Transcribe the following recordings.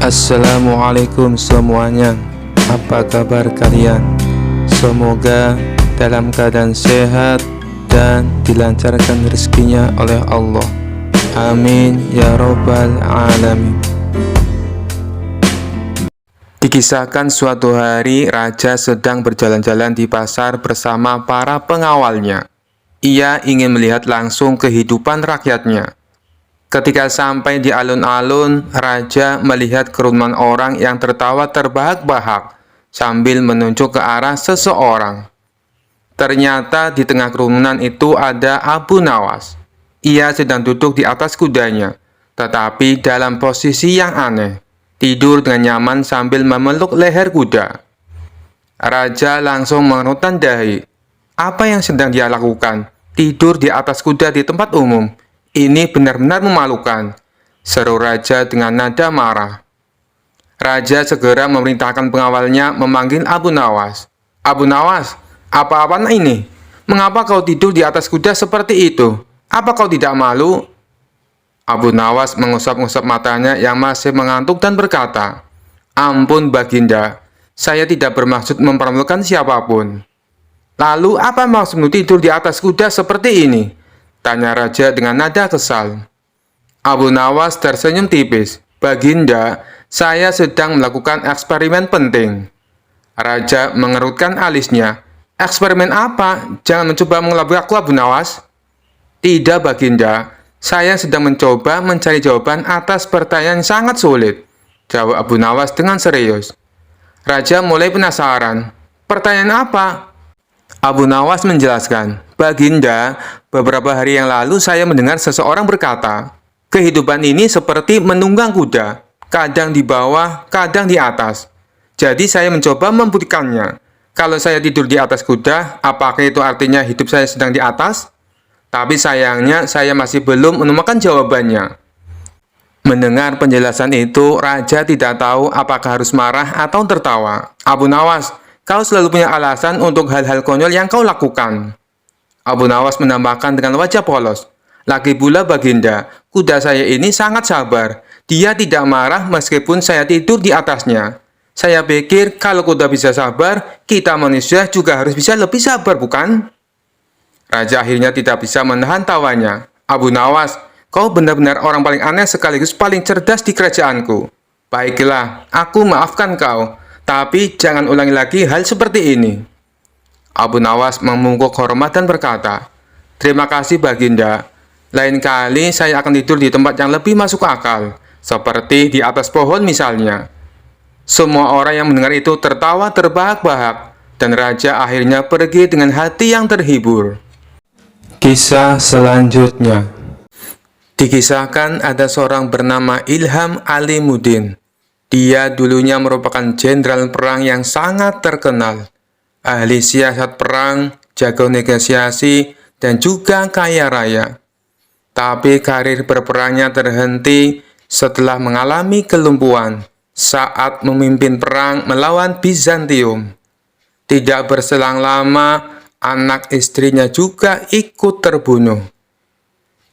Assalamualaikum semuanya. Apa kabar kalian? Semoga dalam keadaan sehat dan dilancarkan rezekinya oleh Allah. Amin ya robbal alamin. Dikisahkan suatu hari raja sedang berjalan-jalan di pasar bersama para pengawalnya. Ia ingin melihat langsung kehidupan rakyatnya. Ketika sampai di alun-alun, raja melihat kerumunan orang yang tertawa terbahak-bahak sambil menunjuk ke arah seseorang. Ternyata di tengah kerumunan itu ada Abu Nawas. Ia sedang duduk di atas kudanya, tetapi dalam posisi yang aneh, tidur dengan nyaman sambil memeluk leher kuda. Raja langsung mengerutkan dahi. Apa yang sedang dia lakukan? Tidur di atas kuda di tempat umum. Ini benar-benar memalukan, seru raja dengan nada marah. Raja segera memerintahkan pengawalnya memanggil Abu Nawas. Abu Nawas, apa-apaan ini? Mengapa kau tidur di atas kuda seperti itu? Apa kau tidak malu? Abu Nawas mengusap-ngusap matanya yang masih mengantuk dan berkata, Ampun Baginda, saya tidak bermaksud mempermalukan siapapun. Lalu apa maksudmu tidur di atas kuda seperti ini? Tanya raja dengan nada kesal. Abu Nawas tersenyum tipis. Baginda, saya sedang melakukan eksperimen penting. Raja mengerutkan alisnya. Eksperimen apa? Jangan mencoba mengelabui aku, Abu Nawas. Tidak, Baginda. Saya sedang mencoba mencari jawaban atas pertanyaan yang sangat sulit. Jawab Abu Nawas dengan serius. Raja mulai penasaran. Pertanyaan apa? Abu Nawas menjelaskan, Baginda, beberapa hari yang lalu saya mendengar seseorang berkata, kehidupan ini seperti menunggang kuda, kadang di bawah, kadang di atas. Jadi saya mencoba membuktikannya. Kalau saya tidur di atas kuda, apakah itu artinya hidup saya sedang di atas? Tapi sayangnya saya masih belum menemukan jawabannya. Mendengar penjelasan itu, raja tidak tahu apakah harus marah atau tertawa. Abu Nawas, kau selalu punya alasan untuk hal-hal konyol yang kau lakukan. Abu Nawas menambahkan dengan wajah polos. Lagi pula Baginda, kuda saya ini sangat sabar. Dia tidak marah meskipun saya tidur di atasnya. Saya pikir kalau kuda bisa sabar, kita manusia juga harus bisa lebih sabar, bukan? Raja akhirnya tidak bisa menahan tawanya. Abu Nawas, kau benar-benar orang paling aneh sekaligus paling cerdas di kerajaanku. Baiklah, aku maafkan kau. Tapi jangan ulangi lagi hal seperti ini. Abu Nawas memungkuk hormat dan berkata, Terima kasih Baginda. Lain kali saya akan tidur di tempat yang lebih masuk akal, seperti di atas pohon misalnya. Semua orang yang mendengar itu tertawa terbahak-bahak, dan raja akhirnya pergi dengan hati yang terhibur. Kisah selanjutnya. Dikisahkan ada seorang bernama Ilham Alimuddin. Dia dulunya merupakan jenderal perang yang sangat terkenal, ahli siasat perang, jago negosiasi, dan juga kaya raya. Tapi karir berperangnya terhenti setelah mengalami kelumpuhan saat memimpin perang melawan Bizantium. Tidak berselang lama, anak istrinya juga ikut terbunuh.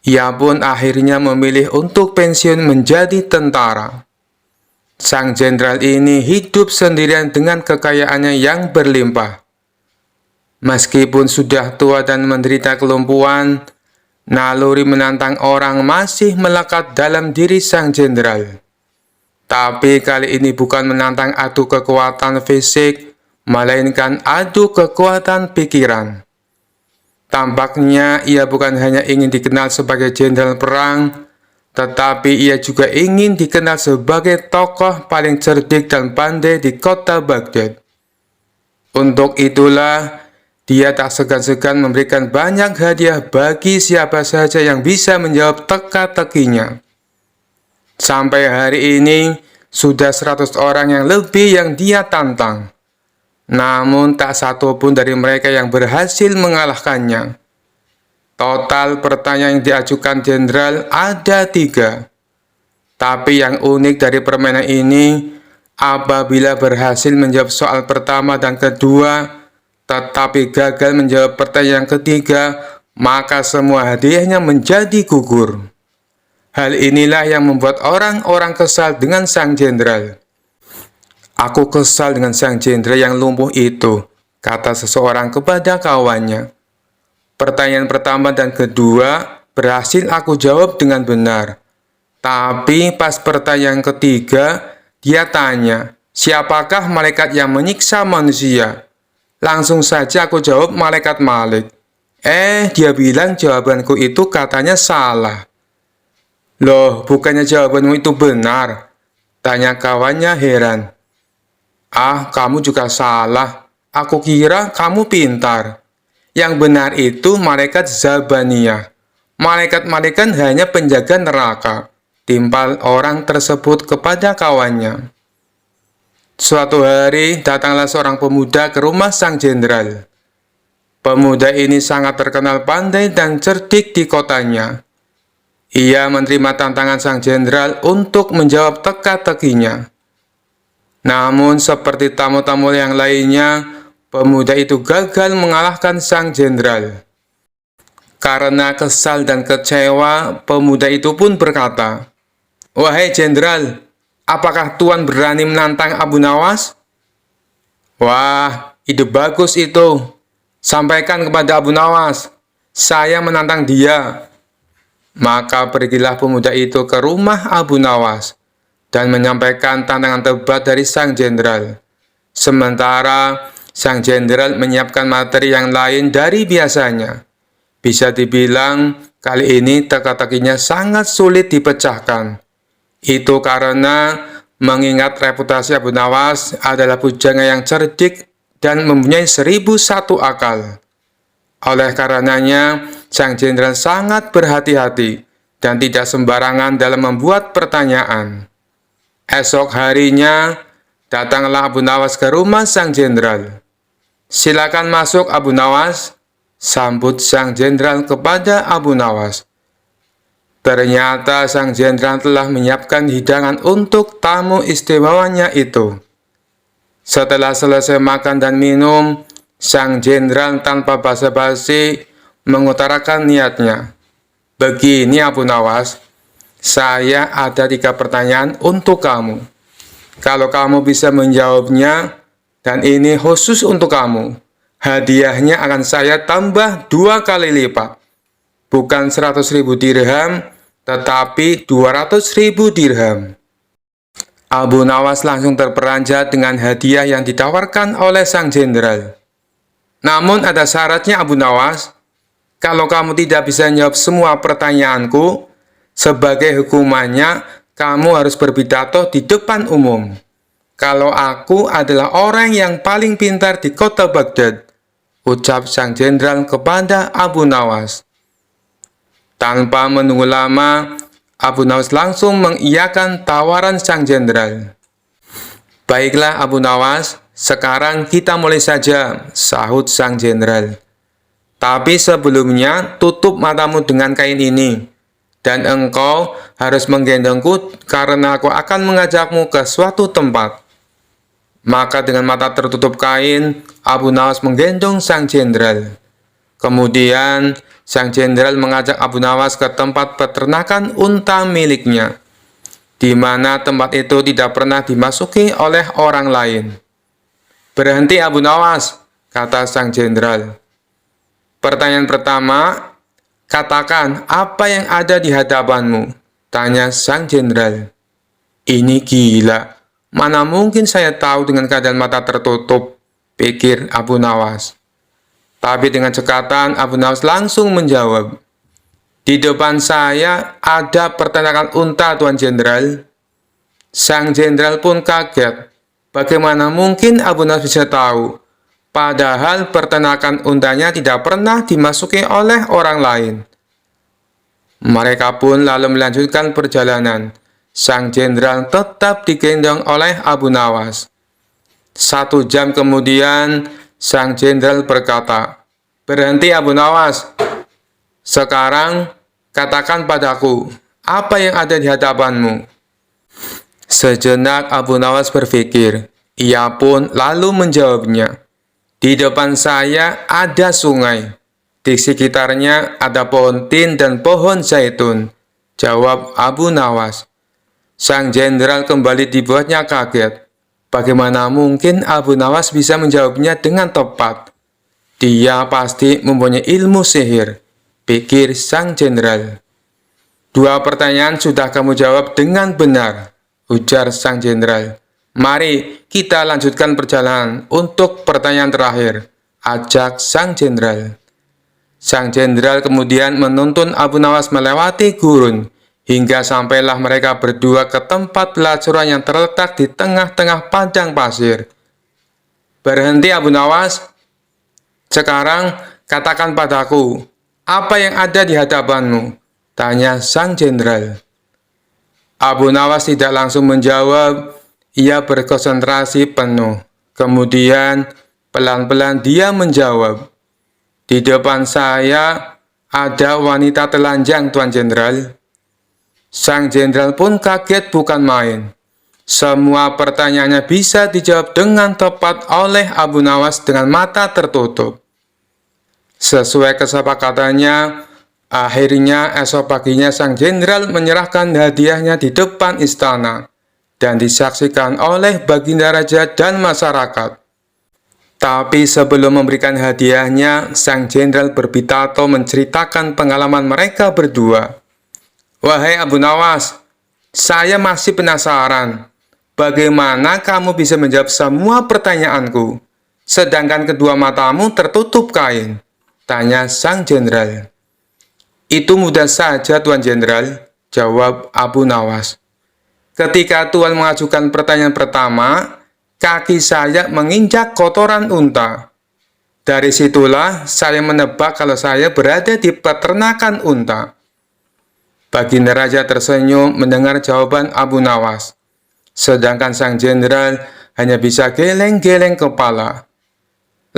Ia pun akhirnya memilih untuk pensiun menjadi tentara. Sang jenderal ini hidup sendirian dengan kekayaannya yang berlimpah. Meskipun sudah tua dan menderita kelumpuhan, naluri menantang orang masih melekat dalam diri sang jenderal. Tapi kali ini bukan menantang adu kekuatan fisik, melainkan adu kekuatan pikiran. Tampaknya ia bukan hanya ingin dikenal sebagai jenderal perang, tetapi ia juga ingin dikenal sebagai tokoh paling cerdik dan pandai di kota Baghdad. Untuk itulah, dia tak segan-segan memberikan banyak hadiah bagi siapa saja yang bisa menjawab teka-tekinya. Sampai hari ini, sudah 100 orang yang lebih yang dia tantang. Namun tak satu pun dari mereka yang berhasil mengalahkannya. Total pertanyaan yang diajukan jenderal ada 3. Tapi yang unik dari permainan ini, apabila berhasil menjawab soal pertama dan kedua, tetapi gagal menjawab pertanyaan yang ketiga, maka semua hadiahnya menjadi gugur. Hal inilah yang membuat orang-orang kesal dengan sang jenderal. "Aku kesal dengan sang jenderal yang lumpuh itu," kata seseorang kepada kawannya. "Pertanyaan pertama dan kedua berhasil aku jawab dengan benar. Tapi pas pertanyaan ketiga, dia tanya, 'Siapakah malaikat yang menyiksa manusia?' Langsung saja aku jawab malaikat Malik. Dia bilang jawabanku itu katanya salah." "Loh, bukannya jawabanmu itu benar?" tanya kawannya heran. "Ah, kamu juga salah. Aku kira kamu pintar. Yang benar itu malaikat Zabaniyah. Malaikat-malaikat hanya penjaga neraka," timpal orang tersebut kepada kawannya. Suatu hari, datanglah seorang pemuda ke rumah sang jenderal. Pemuda ini sangat terkenal pandai dan cerdik di kotanya. Ia menerima tantangan sang jenderal untuk menjawab teka-tekinya. Namun, seperti tamu-tamu yang lainnya, pemuda itu gagal mengalahkan sang jenderal. Karena kesal dan kecewa, pemuda itu pun berkata, "Wahai jenderal, apakah Tuan berani menantang Abu Nawas?" "Wah, ide bagus itu. Sampaikan kepada Abu Nawas, saya menantang dia." Maka pergilah pemuda itu ke rumah Abu Nawas dan menyampaikan tantangan tebat dari sang jenderal. Sementara sang jenderal menyiapkan materi yang lain dari biasanya. Bisa dibilang kali ini teka-tekinya sangat sulit dipecahkan. Itu karena mengingat reputasi Abu Nawas adalah pujangga yang cerdik dan mempunyai 1001 akal. Oleh karenanya, sang jenderal sangat berhati-hati dan tidak sembarangan dalam membuat pertanyaan. Esok harinya, datanglah Abu Nawas ke rumah sang jenderal. "Silakan masuk, Abu Nawas," sambut sang jenderal kepada Abu Nawas. Ternyata sang jenderal telah menyiapkan hidangan untuk tamu istimewanya itu. Setelah selesai makan dan minum, sang jenderal tanpa basa-basi mengutarakan niatnya. "Begini Abu Nawas, saya ada 3 pertanyaan untuk kamu. Kalau kamu bisa menjawabnya, dan ini khusus untuk kamu, hadiahnya akan saya tambah 2 kali lipat. Bukan 100.000 dirham, tetapi 200.000 dirham." Abu Nawas langsung terperanjat dengan hadiah yang ditawarkan oleh sang jenderal. "Namun ada syaratnya Abu Nawas. Kalau kamu tidak bisa menjawab semua pertanyaanku, sebagai hukumannya kamu harus berpidato di depan umum. Kalau aku adalah orang yang paling pintar di kota Baghdad," ucap sang jenderal kepada Abu Nawas. Tanpa menunggu lama, Abu Nawas langsung mengiyakan tawaran sang jenderal. "Baiklah Abu Nawas, sekarang kita mulai saja," sahut sang jenderal. "Tapi sebelumnya tutup matamu dengan kain ini, dan engkau harus menggendongku karena aku akan mengajakmu ke suatu tempat." Maka dengan mata tertutup kain, Abu Nawas menggendong sang jenderal. Kemudian, sang jenderal mengajak Abu Nawas ke tempat peternakan unta miliknya, di mana tempat itu tidak pernah dimasuki oleh orang lain. "Berhenti Abu Nawas," kata sang jenderal. "Pertanyaan pertama, katakan apa yang ada di hadapanmu," tanya sang jenderal. "Ini gila, mana mungkin saya tahu dengan keadaan mata tertutup," pikir Abu Nawas. Tapi dengan cekatan, Abu Nawas langsung menjawab, "Di depan saya ada peternakan unta, Tuan Jenderal." Sang jenderal pun kaget. Bagaimana mungkin Abu Nawas bisa tahu? Padahal peternakan untanya tidak pernah dimasuki oleh orang lain. Mereka pun lalu melanjutkan perjalanan. Sang jenderal tetap digendong oleh Abu Nawas. 1 jam kemudian, sang jenderal berkata, "Berhenti Abu Nawas. Sekarang katakan padaku, apa yang ada di hadapanmu?" Sejenak Abu Nawas berpikir. Ia pun lalu menjawabnya, "Di depan saya ada sungai. Di sekitarnya ada pohon tin dan pohon zaitun. jawab Abu Nawas. Sang jenderal kembali dibuatnya kaget. Bagaimana mungkin Abu Nawas bisa menjawabnya dengan tepat? Dia pasti mempunyai ilmu sihir, pikir sang jenderal. 2 pertanyaan sudah kamu jawab dengan benar, ujar sang jenderal. Mari kita lanjutkan perjalanan untuk pertanyaan terakhir, ajak sang jenderal. Sang jenderal kemudian menuntun Abu Nawas melewati gurun, hingga sampailah mereka berdua ke tempat pelacuran yang terletak di tengah-tengah padang pasir. Berhenti Abu Nawas. Sekarang katakan padaku, apa yang ada di hadapanmu? Tanya sang jenderal. Abu Nawas tidak langsung menjawab, ia berkonsentrasi penuh. Kemudian pelan-pelan dia menjawab, di depan saya ada wanita telanjang, Tuan Jenderal. Sang jenderal pun kaget bukan main. Semua pertanyaannya bisa dijawab dengan tepat oleh Abu Nawas dengan mata tertutup. Sesuai kesepakatannya, akhirnya esok paginya sang jenderal menyerahkan hadiahnya di depan istana dan disaksikan oleh Baginda Raja dan masyarakat. Tapi sebelum memberikan hadiahnya, sang jenderal berpidato menceritakan pengalaman mereka berdua. Wahai Abu Nawas, saya masih penasaran. Bagaimana kamu bisa menjawab semua pertanyaanku, sedangkan kedua matamu tertutup kain? Tanya sang jenderal. Itu mudah saja, Tuan Jenderal, jawab Abu Nawas. Ketika Tuan mengajukan pertanyaan pertama, kaki saya menginjak kotoran unta. Dari situlah saya menebak kalau saya berada di peternakan unta. Baginda Raja tersenyum mendengar jawaban Abu Nawas, sedangkan sang jenderal hanya bisa geleng-geleng kepala.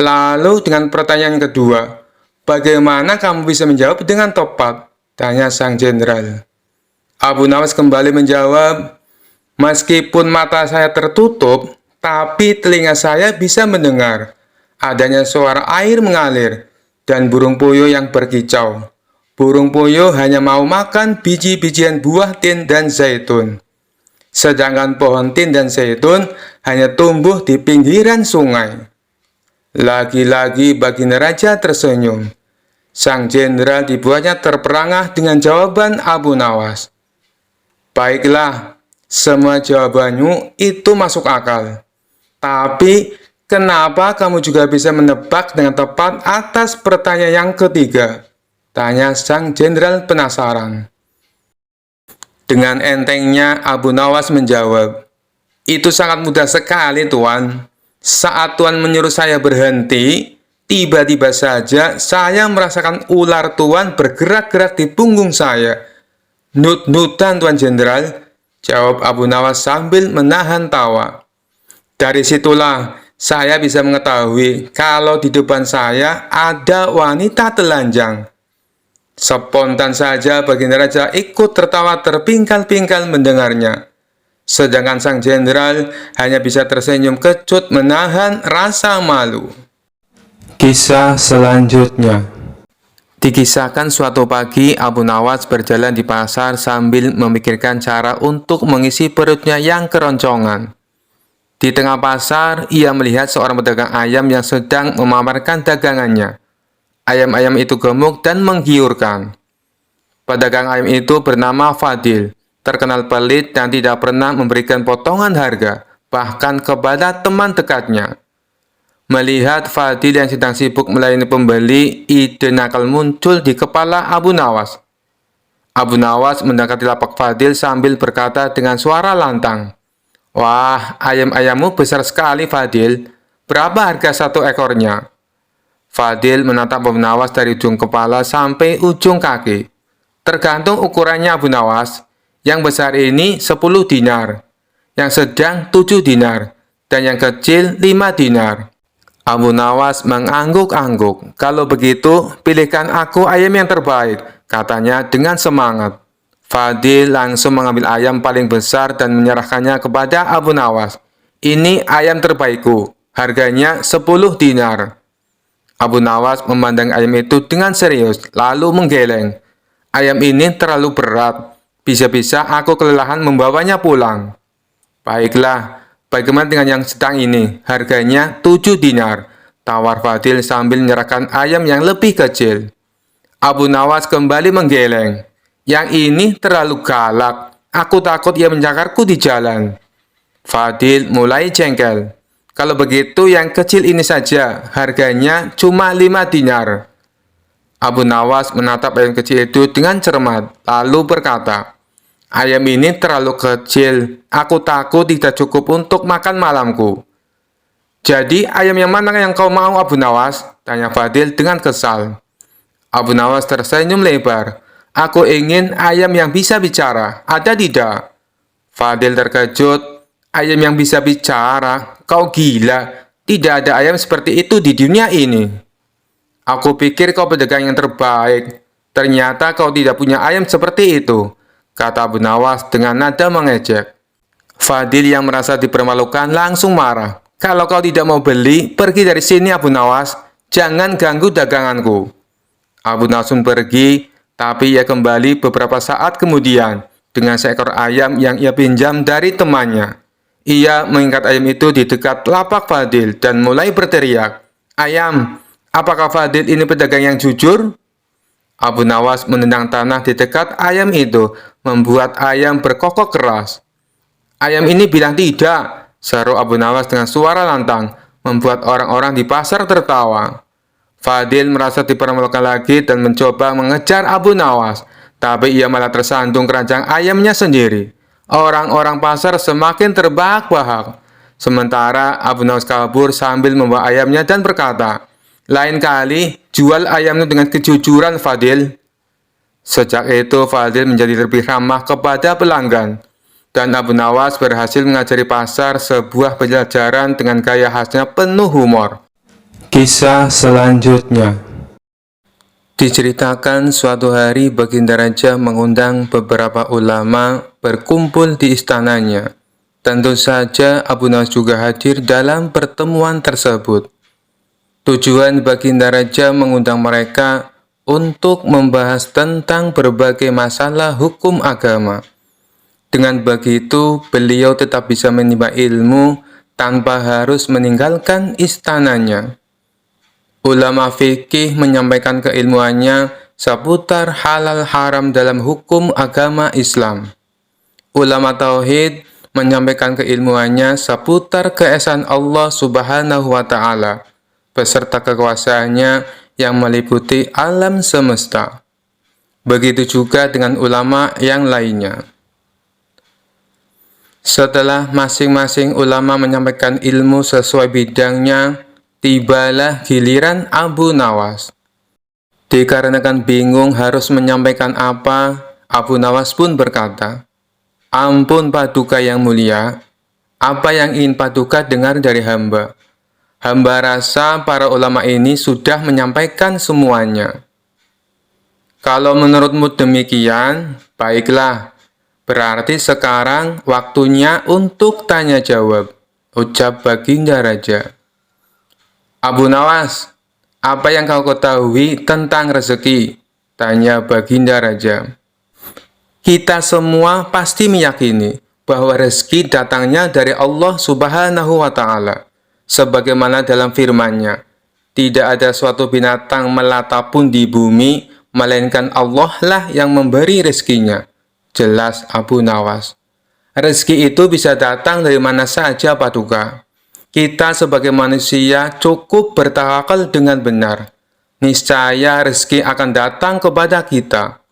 Lalu dengan pertanyaan kedua, bagaimana kamu bisa menjawab dengan tepat? Tanya sang jenderal. Abu Nawas kembali menjawab, meskipun mata saya tertutup, tapi telinga saya bisa mendengar adanya suara air mengalir dan burung puyuh yang berkicau. Burung puyuh hanya mau makan biji-bijian buah tin dan zaitun. Sedangkan pohon tin dan zaitun hanya tumbuh di pinggiran sungai. Lagi-lagi Baginda Raja tersenyum. Sang jenderal dibuatnya terperangah dengan jawaban Abu Nawas. Baiklah, semua jawabanmu itu masuk akal. Tapi, kenapa kamu juga bisa menebak dengan tepat atas pertanyaan yang ketiga? Tanya sang jenderal penasaran. Dengan entengnya Abu Nawas menjawab, itu sangat mudah sekali, Tuan. Saat Tuan menyuruh saya berhenti, tiba-tiba saja saya merasakan ular Tuan bergerak-gerak di punggung saya. Nut-nutan, Tuan Jenderal, jawab Abu Nawas sambil menahan tawa. Dari situlah saya bisa mengetahui kalau di depan saya ada wanita telanjang. Spontan saja Baginda Raja ikut tertawa terpingkal-pingkal mendengarnya. Sedangkan sang jenderal hanya bisa tersenyum kecut menahan rasa malu. Kisah selanjutnya. Dikisahkan suatu pagi Abu Nawas berjalan di pasar sambil memikirkan cara untuk mengisi perutnya yang keroncongan. Di tengah pasar, ia melihat seorang pedagang ayam yang sedang memamerkan dagangannya. Ayam-ayam itu gemuk dan menggiurkan. Pedagang ayam itu bernama Fadil, terkenal pelit dan tidak pernah memberikan potongan harga, bahkan kepada teman dekatnya. Melihat Fadil yang sedang sibuk melayani pembeli, ide nakal muncul di kepala Abu Nawas. Abu Nawas mendekati lapak Fadil sambil berkata dengan suara lantang, "Wah, ayam-ayammu besar sekali, Fadil. Berapa harga satu ekornya?" Fadil menatap Abu Nawas dari ujung kepala sampai ujung kaki. Tergantung ukurannya, Abu Nawas. Yang besar ini 10 dinar, yang sedang 7 dinar, dan yang kecil 5 dinar. Abu Nawas mengangguk-angguk. Kalau begitu, pilihkan aku ayam yang terbaik, katanya dengan semangat. Fadil langsung mengambil ayam paling besar dan menyerahkannya kepada Abu Nawas. Ini ayam terbaikku, harganya 10 dinar. Abu Nawas memandang ayam itu dengan serius, lalu menggeleng. Ayam ini terlalu berat, Bisa-bisa aku kelelahan membawanya pulang. Baiklah, bagaimana dengan yang sedang ini? Harganya 7 dinar. Tawar Fadil sambil menyerahkan ayam yang lebih kecil. Abu Nawas kembali menggeleng. Yang ini terlalu galak. Aku takut ia mencakarku di jalan. Fadil mulai jengkel. Kalau begitu yang kecil ini saja, harganya cuma 5 dinar. Abu Nawas menatap ayam kecil itu dengan cermat, lalu berkata, ayam ini terlalu kecil, aku takut tidak cukup untuk makan malamku. Jadi ayam yang mana yang kau mau, Abu Nawas? Tanya Fadil dengan kesal. Abu Nawas tersenyum lebar. Aku ingin ayam yang bisa bicara, ada tidak? Fadil terkejut. Ayam yang bisa bicara? Kau gila, tidak ada ayam seperti itu di dunia ini. Aku pikir kau pedagang yang terbaik. Ternyata kau tidak punya ayam seperti itu, kata Abu Nawas dengan nada mengejek. Fadil yang merasa dipermalukan langsung marah. Kalau kau tidak mau beli, pergi dari sini Abu Nawas. Jangan ganggu daganganku. Abu Nawas pun pergi, tapi ia kembali beberapa saat kemudian dengan seekor ayam yang ia pinjam dari temannya. Ia mengikat ayam itu di dekat lapak Fadil dan mulai berteriak, ayam, apakah Fadil ini pedagang yang jujur? Abu Nawas menendang tanah di dekat ayam itu, membuat ayam berkokok keras. Ayam ini bilang tidak, seru Abu Nawas dengan suara lantang, membuat orang-orang di pasar tertawa. Fadil merasa dipermalukan lagi dan mencoba mengejar Abu Nawas, tapi ia malah tersandung keranjang ayamnya sendiri. Orang-orang pasar semakin terbahak-bahak. Sementara Abu Nawas kabur sambil membawa ayamnya dan berkata, lain kali jual ayamnya dengan kejujuran Fadil. Sejak itu Fadil menjadi lebih ramah kepada pelanggan. Dan Abu Nawas berhasil mengajari pasar sebuah pelajaran dengan gaya khasnya penuh humor. Kisah selanjutnya diceritakan suatu hari Baginda Raja mengundang beberapa ulama berkumpul di istananya. Tentu saja Abu Nawas juga hadir dalam pertemuan tersebut. Tujuan Baginda Raja mengundang mereka untuk membahas tentang berbagai masalah hukum agama. Dengan begitu, beliau tetap bisa menimba ilmu tanpa harus meninggalkan istananya. Ulama fikih menyampaikan keilmuannya seputar halal haram dalam hukum agama Islam. Ulama tauhid menyampaikan keilmuannya seputar keesaan Allah Subhanahu wa Ta'ala beserta kekuasaannya yang meliputi alam semesta. Begitu juga dengan ulama yang lainnya. Setelah masing-masing ulama menyampaikan ilmu sesuai bidangnya, tibalah giliran Abu Nawas. Dikarenakan bingung harus menyampaikan apa, Abu Nawas pun berkata, ampun Paduka yang mulia, apa yang ingin Paduka dengar dari hamba? Hamba rasa para ulama ini sudah menyampaikan semuanya. Kalau menurutmu demikian, baiklah. Berarti sekarang waktunya untuk tanya jawab, ucap Baginda Raja. Abu Nawas, apa yang kau ketahui tentang rezeki? Tanya Baginda Raja. Kita semua pasti meyakini bahwa rezeki datangnya dari Allah Subhanahu wa Ta'ala. Sebagaimana dalam firman-Nya, tidak ada suatu binatang melata pun di bumi, melainkan Allah lah yang memberi rezekinya. Jelas Abu Nawas. Rezeki itu bisa datang dari mana saja, Paduka. Kita sebagai manusia cukup bertawakal dengan benar. Niscaya rezeki akan datang kepada kita.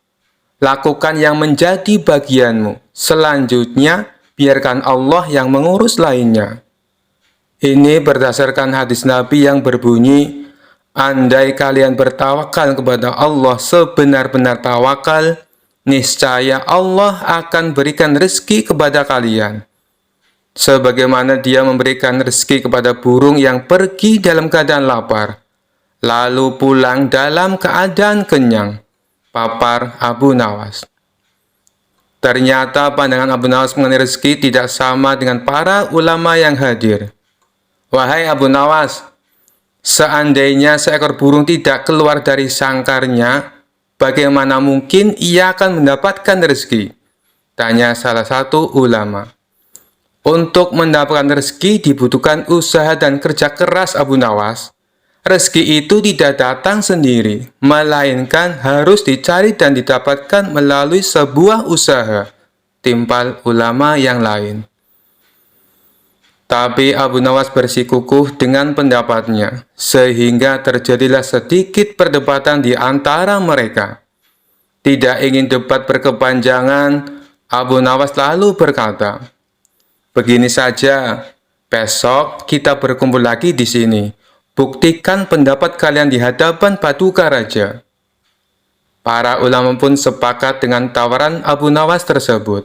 Lakukan yang menjadi bagianmu. Selanjutnya, biarkan Allah yang mengurus lainnya. Ini berdasarkan hadis Nabi yang berbunyi, andai kalian bertawakal kepada Allah sebenar-benar tawakal, niscaya Allah akan berikan rezeki kepada kalian. Sebagaimana Dia memberikan rezeki kepada burung yang pergi dalam keadaan lapar, lalu pulang dalam keadaan kenyang. Papar Abu Nawas. Ternyata pandangan Abu Nawas mengenai rezeki tidak sama dengan para ulama yang hadir. Wahai Abu Nawas, seandainya seekor burung tidak keluar dari sangkarnya, bagaimana mungkin ia akan mendapatkan rezeki? tanya salah satu ulama. Untuk mendapatkan rezeki dibutuhkan usaha dan kerja keras Abu Nawas. Rezeki itu tidak datang sendiri, melainkan harus dicari dan didapatkan melalui sebuah usaha, timpal ulama yang lain. Tapi Abu Nawas bersikukuh dengan pendapatnya, sehingga terjadilah sedikit perdebatan di antara mereka. Tidak ingin debat berkepanjangan, Abu Nawas lalu berkata, "Begini saja, besok kita berkumpul lagi di sini. Buktikan pendapat kalian di hadapan Paduka Raja." Para ulama pun sepakat dengan tawaran Abu Nawas tersebut.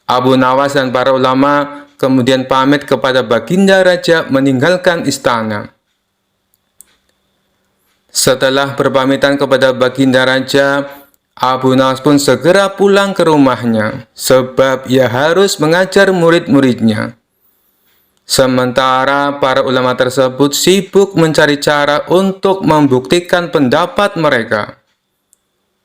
Abu Nawas dan para ulama kemudian pamit kepada Baginda Raja meninggalkan istana. Setelah berpamitan kepada Baginda Raja, Abu Nawas pun segera pulang ke rumahnya, sebab ia harus mengajar murid-muridnya. Sementara para ulama tersebut sibuk mencari cara untuk membuktikan pendapat mereka.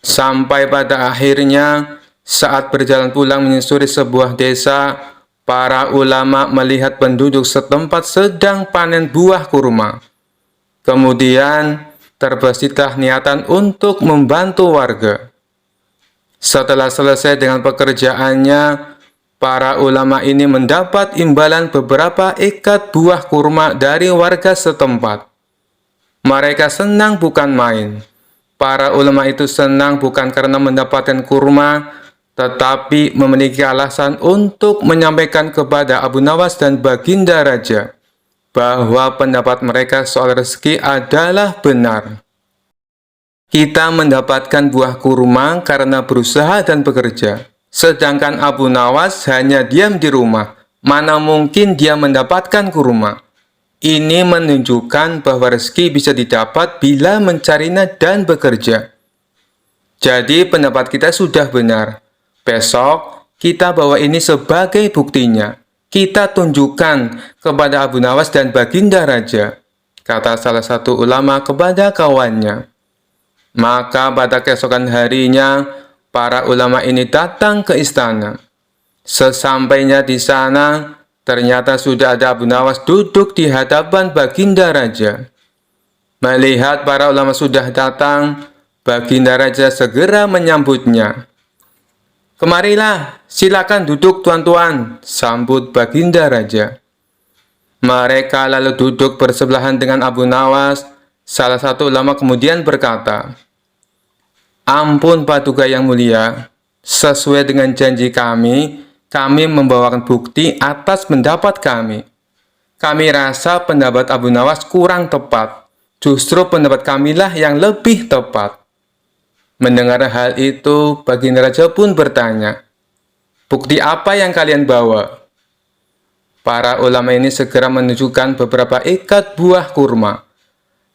Sampai pada akhirnya, saat berjalan pulang menyusuri sebuah desa, para ulama melihat penduduk setempat sedang panen buah kurma. Kemudian, terbesitlah niatan untuk membantu warga. Setelah selesai dengan pekerjaannya, para ulama ini mendapat imbalan beberapa ikat buah kurma dari warga setempat. Mereka senang bukan main. Para ulama itu senang bukan karena mendapatkan kurma, tetapi memiliki alasan untuk menyampaikan kepada Abu Nawas dan Baginda Raja bahwa pendapat mereka soal rezeki adalah benar. Kita mendapatkan buah kurma karena berusaha dan bekerja. Sedangkan Abu Nawas hanya diam di rumah. Mana mungkin dia mendapatkan kurma? Ini menunjukkan bahwa rezeki bisa didapat bila mencarinya dan bekerja. Jadi pendapat kita sudah benar. Besok kita bawa ini sebagai buktinya. Kita tunjukkan kepada Abu Nawas dan Baginda Raja, kata salah satu ulama kepada kawannya. Maka pada keesokan harinya, para ulama ini datang ke istana. Sesampainya di sana, ternyata sudah ada Abu Nawas duduk di hadapan Baginda Raja. Melihat para ulama sudah datang, Baginda Raja segera menyambutnya. "Kemarilah, silakan duduk tuan-tuan," sambut Baginda Raja. Mereka lalu duduk bersebelahan dengan Abu Nawas. Salah satu ulama kemudian berkata, "Ampun Paduka yang mulia, sesuai dengan janji kami membawakan bukti atas pendapat kami. Kami rasa pendapat Abu Nawas kurang tepat, justru pendapat kamilah yang lebih tepat." Mendengar hal itu, Baginda Raja pun bertanya, "Bukti apa yang kalian bawa?" Para ulama ini segera menunjukkan beberapa ikat buah kurma,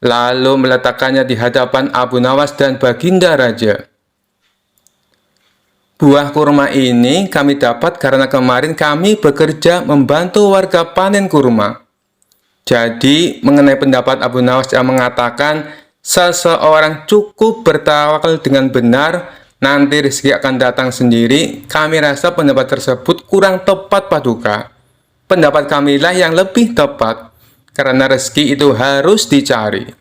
lalu meletakkannya di hadapan Abu Nawas dan Baginda Raja. "Buah kurma ini kami dapat karena kemarin kami bekerja membantu warga panen kurma." Jadi, mengenai pendapat Abu Nawas yang mengatakan seseorang cukup bertawakal dengan benar, nanti rezeki akan datang sendiri, kami rasa pendapat tersebut kurang tepat Paduka. Pendapat kamilah yang lebih tepat, karena rezeki itu harus dicari.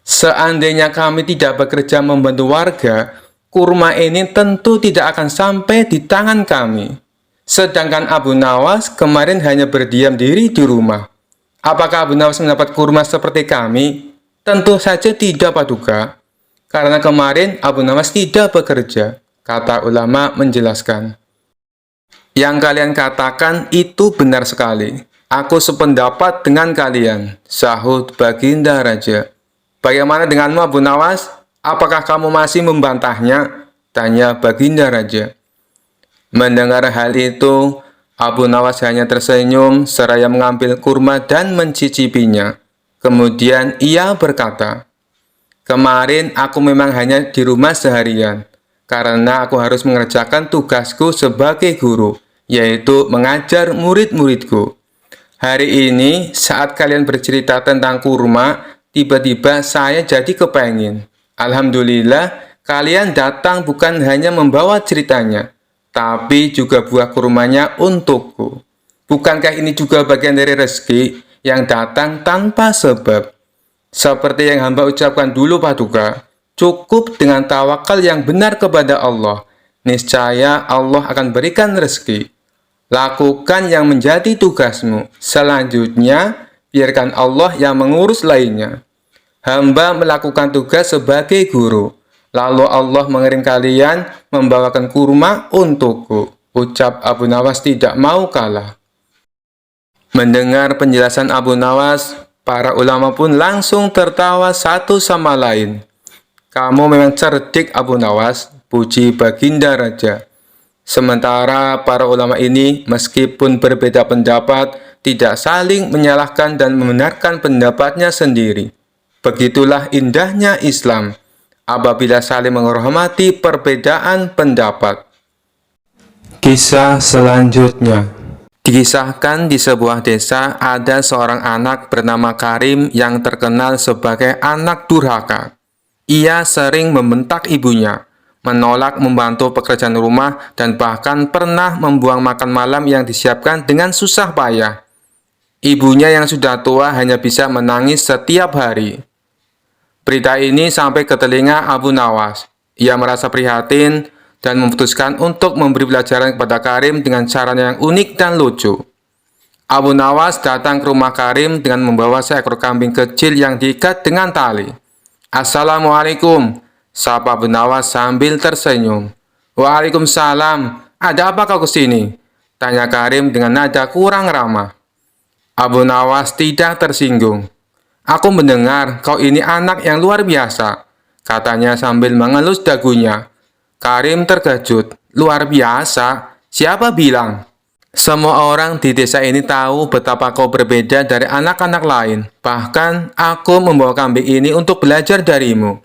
Seandainya kami tidak bekerja membantu warga, kurma ini tentu tidak akan sampai di tangan kami. Sedangkan Abu Nawas kemarin hanya berdiam diri di rumah. Apakah Abu Nawas mendapat kurma seperti kami? Tentu saja tidak Paduka, karena kemarin Abu Nawas tidak bekerja, kata ulama menjelaskan. "Yang kalian katakan itu benar sekali. Aku sependapat dengan kalian," sahut Baginda Raja. "Bagaimana denganmu Abu Nawas? Apakah kamu masih membantahnya?" tanya Baginda Raja. Mendengar hal itu, Abu Nawas hanya tersenyum seraya mengambil kurma dan mencicipinya. Kemudian ia berkata, "Kemarin aku memang hanya di rumah seharian, karena aku harus mengerjakan tugasku sebagai guru, yaitu mengajar murid-muridku. Hari ini, saat kalian bercerita tentang kurma, tiba-tiba saya jadi kepengin. Alhamdulillah, kalian datang bukan hanya membawa ceritanya, tapi juga buah kurmanya untukku. Bukankah ini juga bagian dari rezeki yang datang tanpa sebab? Seperti yang hamba ucapkan dulu Paduka, cukup dengan tawakal yang benar kepada Allah. Niscaya Allah akan berikan rezeki. Lakukan yang menjadi tugasmu. Selanjutnya, biarkan Allah yang mengurus lainnya. Hamba melakukan tugas sebagai guru. Lalu Allah mengirim kalian membawakan kurma untukku. Ucap Abu Nawas tidak mau kalah. Mendengar penjelasan Abu Nawas, para ulama pun langsung tertawa satu sama lain. Kamu memang cerdik Abu Nawas, puji Baginda Raja. Sementara para ulama ini meskipun berbeda pendapat, tidak saling menyalahkan dan membenarkan pendapatnya sendiri. Begitulah indahnya Islam, apabila saling menghormati perbedaan pendapat. Kisah selanjutnya. Dikisahkan di sebuah desa ada seorang anak bernama Karim yang terkenal sebagai anak durhaka. Ia sering membentak ibunya, menolak membantu pekerjaan rumah, dan bahkan pernah membuang makan malam yang disiapkan dengan susah payah. Ibunya yang sudah tua hanya bisa menangis setiap hari. Berita ini sampai ke telinga Abu Nawas. Ia merasa prihatin dan memutuskan untuk memberi pelajaran kepada Karim dengan cara yang unik dan lucu. Abu Nawas datang ke rumah Karim dengan membawa seekor kambing kecil yang diikat dengan tali. "Assalamualaikum," sapa Abu Nawas sambil tersenyum. "Waalaikumsalam, ada apa kau kesini?" tanya Karim dengan nada kurang ramah. Abu Nawas tidak tersinggung. "Aku mendengar kau ini anak yang luar biasa," katanya sambil mengelus dagunya. Karim terkejut. "Luar biasa? Siapa bilang?" "Semua orang di desa ini tahu betapa kau berbeda dari anak-anak lain. Bahkan aku membawa kambing ini untuk belajar darimu."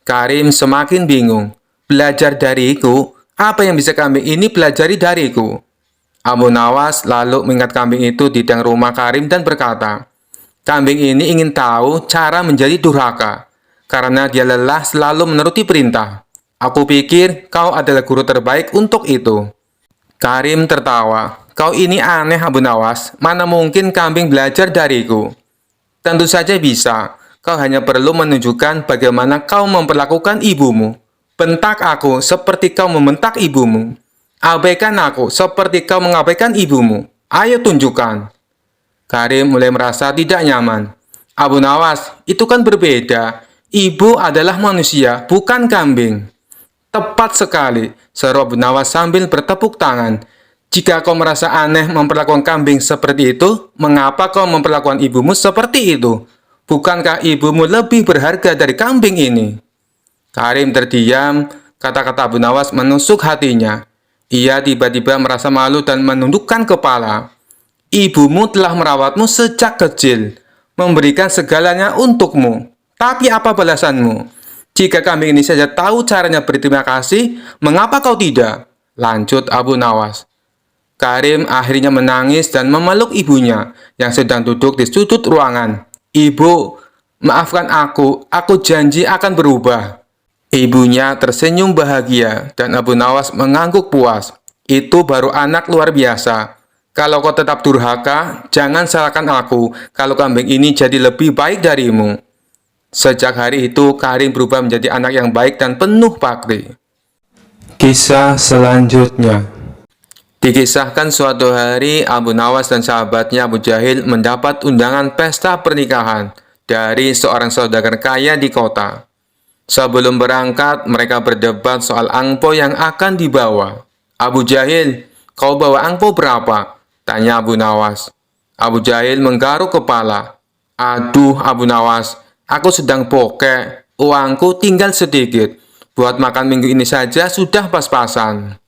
Karim semakin bingung. "Belajar dariku? Apa yang bisa kambing ini pelajari dariku?" Abu Nawas lalu mengingat kambing itu di tiang rumah Karim dan berkata, "Kambing ini ingin tahu cara menjadi durhaka, karena dia lelah selalu menuruti perintah. Aku pikir kau adalah guru terbaik untuk itu." Karim tertawa. "Kau ini aneh Abu Nawas, mana mungkin kambing belajar dariku?" "Tentu saja bisa. Kau hanya perlu menunjukkan bagaimana kau memperlakukan ibumu. Bentak aku seperti kau membentak ibumu. Abaikan aku seperti kau mengabaikan ibumu. Ayo tunjukkan." Karim mulai merasa tidak nyaman. "Abu Nawas, itu kan berbeda. Ibu adalah manusia, bukan kambing." "Tepat sekali," seru Abu Nawas sambil bertepuk tangan. "Jika kau merasa aneh memperlakukan kambing seperti itu, mengapa kau memperlakukan ibumu seperti itu? Bukankah ibumu lebih berharga dari kambing ini?" Karim terdiam. Kata-kata Abu Nawas menusuk hatinya. Ia tiba-tiba merasa malu dan menundukkan kepala. "Ibumu telah merawatmu sejak kecil, memberikan segalanya untukmu. Tapi apa balasanmu? Jika kambing ini saja tahu caranya berterima kasih, mengapa kau tidak?" lanjut Abu Nawas. Karim akhirnya menangis dan memeluk ibunya yang sedang duduk di sudut ruangan. "Ibu, maafkan aku janji akan berubah." Ibunya tersenyum bahagia dan Abu Nawas mengangguk puas. "Itu baru anak luar biasa. Kalau kau tetap durhaka, jangan salahkan aku kalau kambing ini jadi lebih baik darimu." Sejak hari itu, Karim berubah menjadi anak yang baik dan penuh bakti. Kisah selanjutnya. Dikisahkan suatu hari, Abu Nawas dan sahabatnya Abu Jahil mendapat undangan pesta pernikahan dari seorang saudagar kaya di kota. Sebelum berangkat, mereka berdebat soal angpau yang akan dibawa. "Abu Jahil, kau bawa angpau berapa?" tanya Abu Nawas. Abu Jahil menggaruk kepala. "Aduh Abu Nawas, aku sedang bokeh, uangku tinggal sedikit. Buat makan minggu ini saja sudah pas-pasan."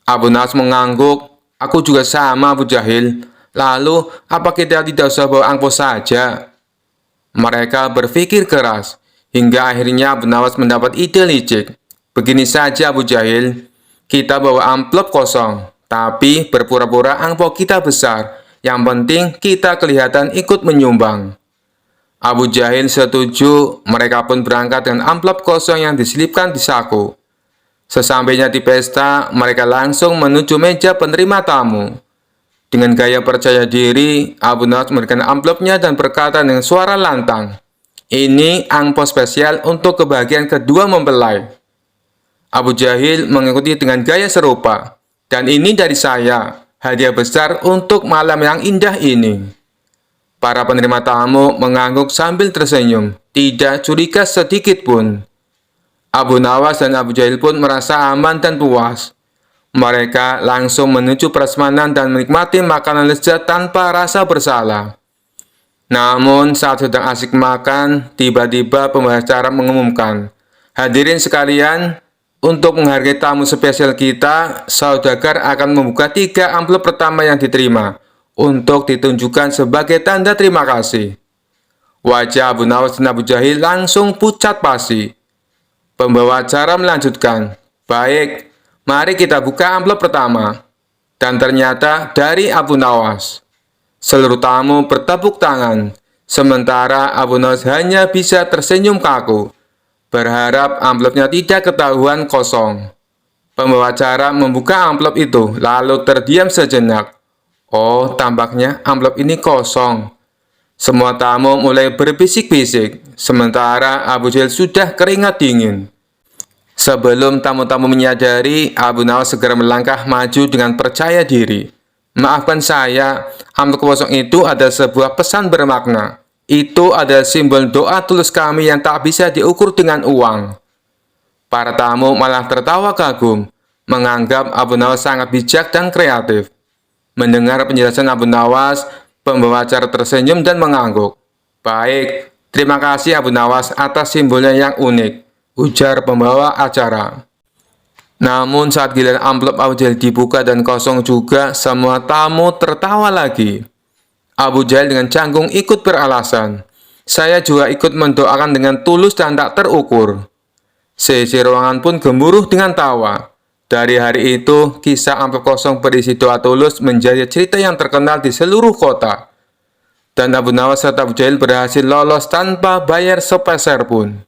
Abu Nawas mengangguk. "Aku juga sama Abu Jahil. Lalu, apa kita tidak usah bawa angpau saja?" Mereka berpikir keras, hingga akhirnya Abu Nawas mendapat ide licik. "Begini saja Abu Jahil, kita bawa amplop kosong, tapi berpura-pura angpau kita besar. Yang penting kita kelihatan ikut menyumbang." Abu Jahil setuju. Mereka pun berangkat dengan amplop kosong yang diselipkan di saku. Sesampainya di pesta, mereka langsung menuju meja penerima tamu. Dengan gaya percaya diri, Abu Nawas memberikan amplopnya dan berkata dengan suara lantang, "Ini angpau spesial untuk kebahagiaan kedua mempelai." Abu Jahil mengikuti dengan gaya serupa, "Dan ini dari saya, hadiah besar untuk malam yang indah ini." Para penerima tamu mengangguk sambil tersenyum, tidak curiga sedikit pun. Abu Nawas dan Abu Jahil pun merasa aman dan puas. Mereka langsung menuju prasmanan dan menikmati makanan lezat tanpa rasa bersalah. Namun saat sedang asik makan, tiba-tiba pembicara mengumumkan, "Hadirin sekalian, untuk menghargai tamu spesial kita, saudagar akan membuka 3 amplop pertama yang diterima untuk ditunjukkan sebagai tanda terima kasih." Wajah Abu Nawas dan Abu Jahil langsung pucat pasi. Pembawa acara melanjutkan, "Baik, mari kita buka amplop pertama." Dan ternyata dari Abu Nawas. Seluruh tamu bertepuk tangan, sementara Abu Nawas hanya bisa tersenyum kaku, berharap amplopnya tidak ketahuan kosong. Pembawa acara membuka amplop itu, lalu terdiam sejenak. Oh, tampaknya amplop ini kosong. Semua tamu mulai berbisik-bisik, sementara Abu Jahil sudah keringat dingin. Sebelum tamu-tamu menyadari, Abu Nawas segera melangkah maju dengan percaya diri. "Maafkan saya, amplop kosong itu ada sebuah pesan bermakna. Itu adalah simbol doa tulus kami yang tak bisa diukur dengan uang." Para tamu malah tertawa kagum, menganggap Abu Nawas sangat bijak dan kreatif. Mendengar penjelasan Abu Nawas, pembawa acara tersenyum dan mengangguk. "Baik, terima kasih Abu Nawas atas simbolnya yang unik," ujar pembawa acara. Namun saat giliran amplop Abu Jahil dibuka dan kosong juga, semua tamu tertawa lagi. Abu Jahil dengan canggung ikut beralasan, "Saya juga ikut mendoakan dengan tulus dan tak terukur." Seisi ruangan pun gemuruh dengan tawa. Dari hari itu, kisah amplop kosong berisi doa tulus menjadi cerita yang terkenal di seluruh kota. Dan Abu Nawas serta Abu Jahil berhasil lolos tanpa bayar sepeser pun.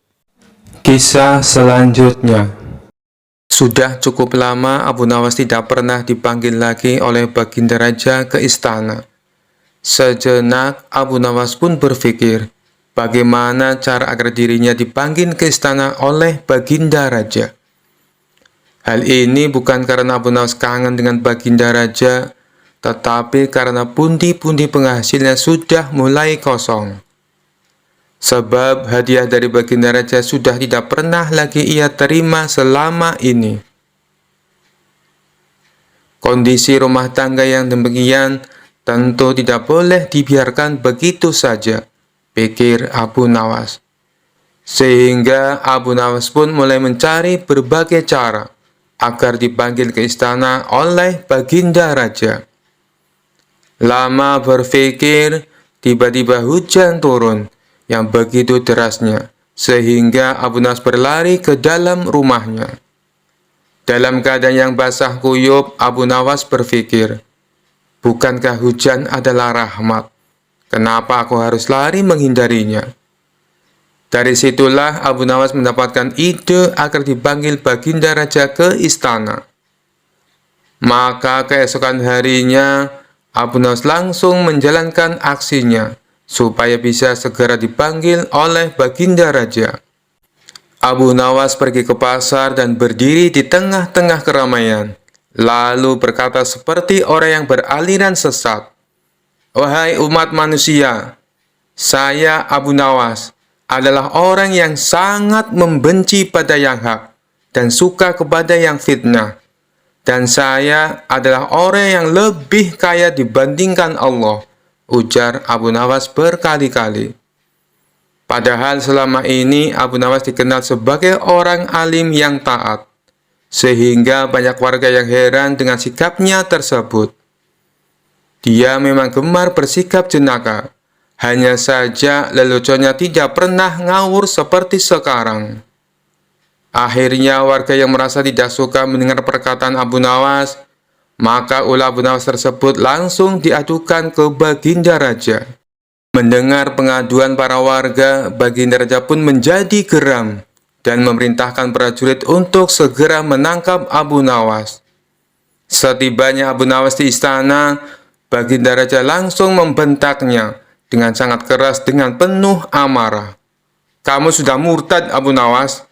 Kisah selanjutnya. Sudah cukup lama Abu Nawas tidak pernah dipanggil lagi oleh Baginda Raja ke istana. Sejenak Abu Nawas pun berpikir, bagaimana cara agar dirinya dipanggil ke istana oleh Baginda Raja. Hal ini bukan karena Abu Nawas kangen dengan Baginda Raja, tetapi karena pundi-pundi penghasilnya sudah mulai kosong. Sebab hadiah dari Baginda Raja sudah tidak pernah lagi ia terima selama ini. Kondisi rumah tangga yang demikian tentu tidak boleh dibiarkan begitu saja, pikir Abu Nawas. Sehingga Abu Nawas pun mulai mencari berbagai cara agar dipanggil ke istana oleh Baginda Raja. Lama berpikir, tiba-tiba hujan turun yang begitu derasnya, sehingga Abu Nawas berlari ke dalam rumahnya. Dalam keadaan yang basah kuyup, Abu Nawas berpikir, bukankah hujan adalah rahmat? Kenapa aku harus lari menghindarinya? Dari situlah Abu Nawas mendapatkan ide agar dipanggil Baginda Raja ke istana. Maka keesokan harinya, Abu Nawas langsung menjalankan aksinya supaya bisa segera dipanggil oleh Baginda Raja. Abu Nawas pergi ke pasar dan berdiri di tengah-tengah keramaian, lalu berkata seperti orang yang beraliran sesat, "Wahai umat manusia, saya Abu Nawas adalah orang yang sangat membenci pada yang hak dan suka kepada yang fitnah. Dan saya adalah orang yang lebih kaya dibandingkan Allah," ujar Abu Nawas berkali-kali. Padahal selama ini Abu Nawas dikenal sebagai orang alim yang taat, sehingga banyak warga yang heran dengan sikapnya tersebut. Dia memang gemar bersikap jenaka, hanya saja leluconnya tidak pernah ngawur seperti sekarang. Akhirnya warga yang merasa tidak suka mendengar perkataan Abu Nawas, maka ulah Abu Nawas tersebut langsung diadukan ke Baginda Raja. Mendengar pengaduan para warga, Baginda Raja pun menjadi geram dan memerintahkan prajurit untuk segera menangkap Abu Nawas. Setibanya Abu Nawas di istana, Baginda Raja langsung membentaknya dengan sangat keras dengan penuh amarah. "Kamu sudah murtad, Abu Nawas.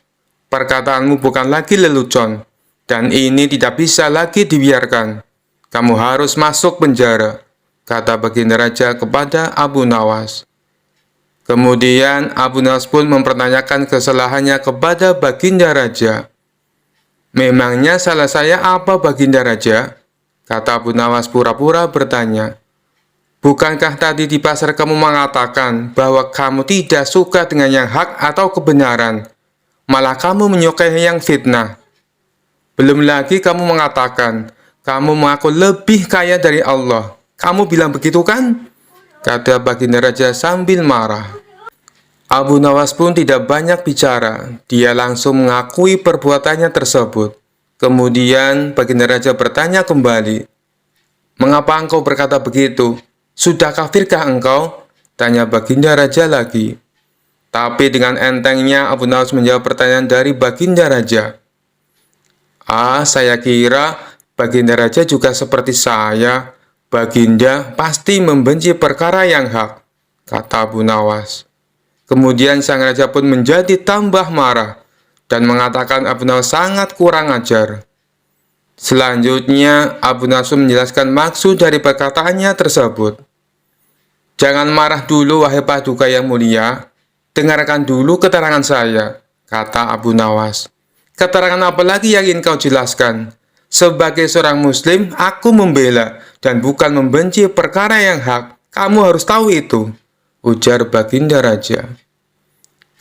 Perkataanmu bukan lagi lelucon, dan ini tidak bisa lagi dibiarkan. Kamu harus masuk penjara," kata Baginda Raja kepada Abu Nawas. Kemudian Abu Nawas pun mempertanyakan kesalahannya kepada Baginda Raja. "Memangnya salah saya apa, Baginda Raja?" kata Abu Nawas pura-pura bertanya. "Bukankah tadi di pasar kamu mengatakan bahwa kamu tidak suka dengan yang hak atau kebenaran, malah kamu menyukai yang fitnah? Belum lagi kamu mengatakan kamu mengaku lebih kaya dari Allah. Kamu bilang begitu kan?" kata Baginda Raja sambil marah. Abu Nawas pun tidak banyak bicara, dia langsung mengakui perbuatannya tersebut. Kemudian Baginda Raja bertanya kembali, "Mengapa engkau berkata begitu? Sudah kafirkah engkau?" tanya Baginda Raja lagi. Tapi dengan entengnya Abu Nawas menjawab pertanyaan dari Baginda Raja. Saya kira Baginda Raja juga seperti saya. Baginda pasti membenci perkara yang hak," kata Abu Nawas. Kemudian sang raja pun menjadi tambah marah dan mengatakan Abu Nawas sangat kurang ajar. Selanjutnya, Abu Nawas menjelaskan maksud dari perkataannya tersebut. "Jangan marah dulu, wahai Paduka yang mulia. Dengarkan dulu keterangan saya," kata Abu Nawas. "Keterangan apa lagi yang ingin kau jelaskan? Sebagai seorang muslim, aku membela dan bukan membenci perkara yang hak. Kamu harus tahu itu," ujar Baginda Raja.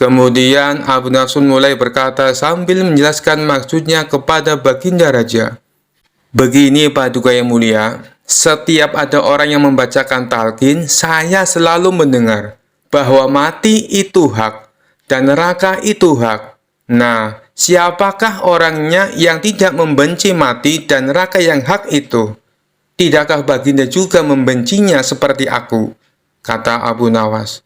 Kemudian Abu Nawas mulai berkata sambil menjelaskan maksudnya kepada Baginda Raja. "Begini, Paduka yang mulia, setiap ada orang yang membacakan talqin, saya selalu mendengar bahwa mati itu hak dan neraka itu hak. Nah, siapakah orangnya yang tidak membenci mati dan neraka yang hak itu? Tidakkah Baginda juga membencinya seperti aku?" kata Abu Nawas.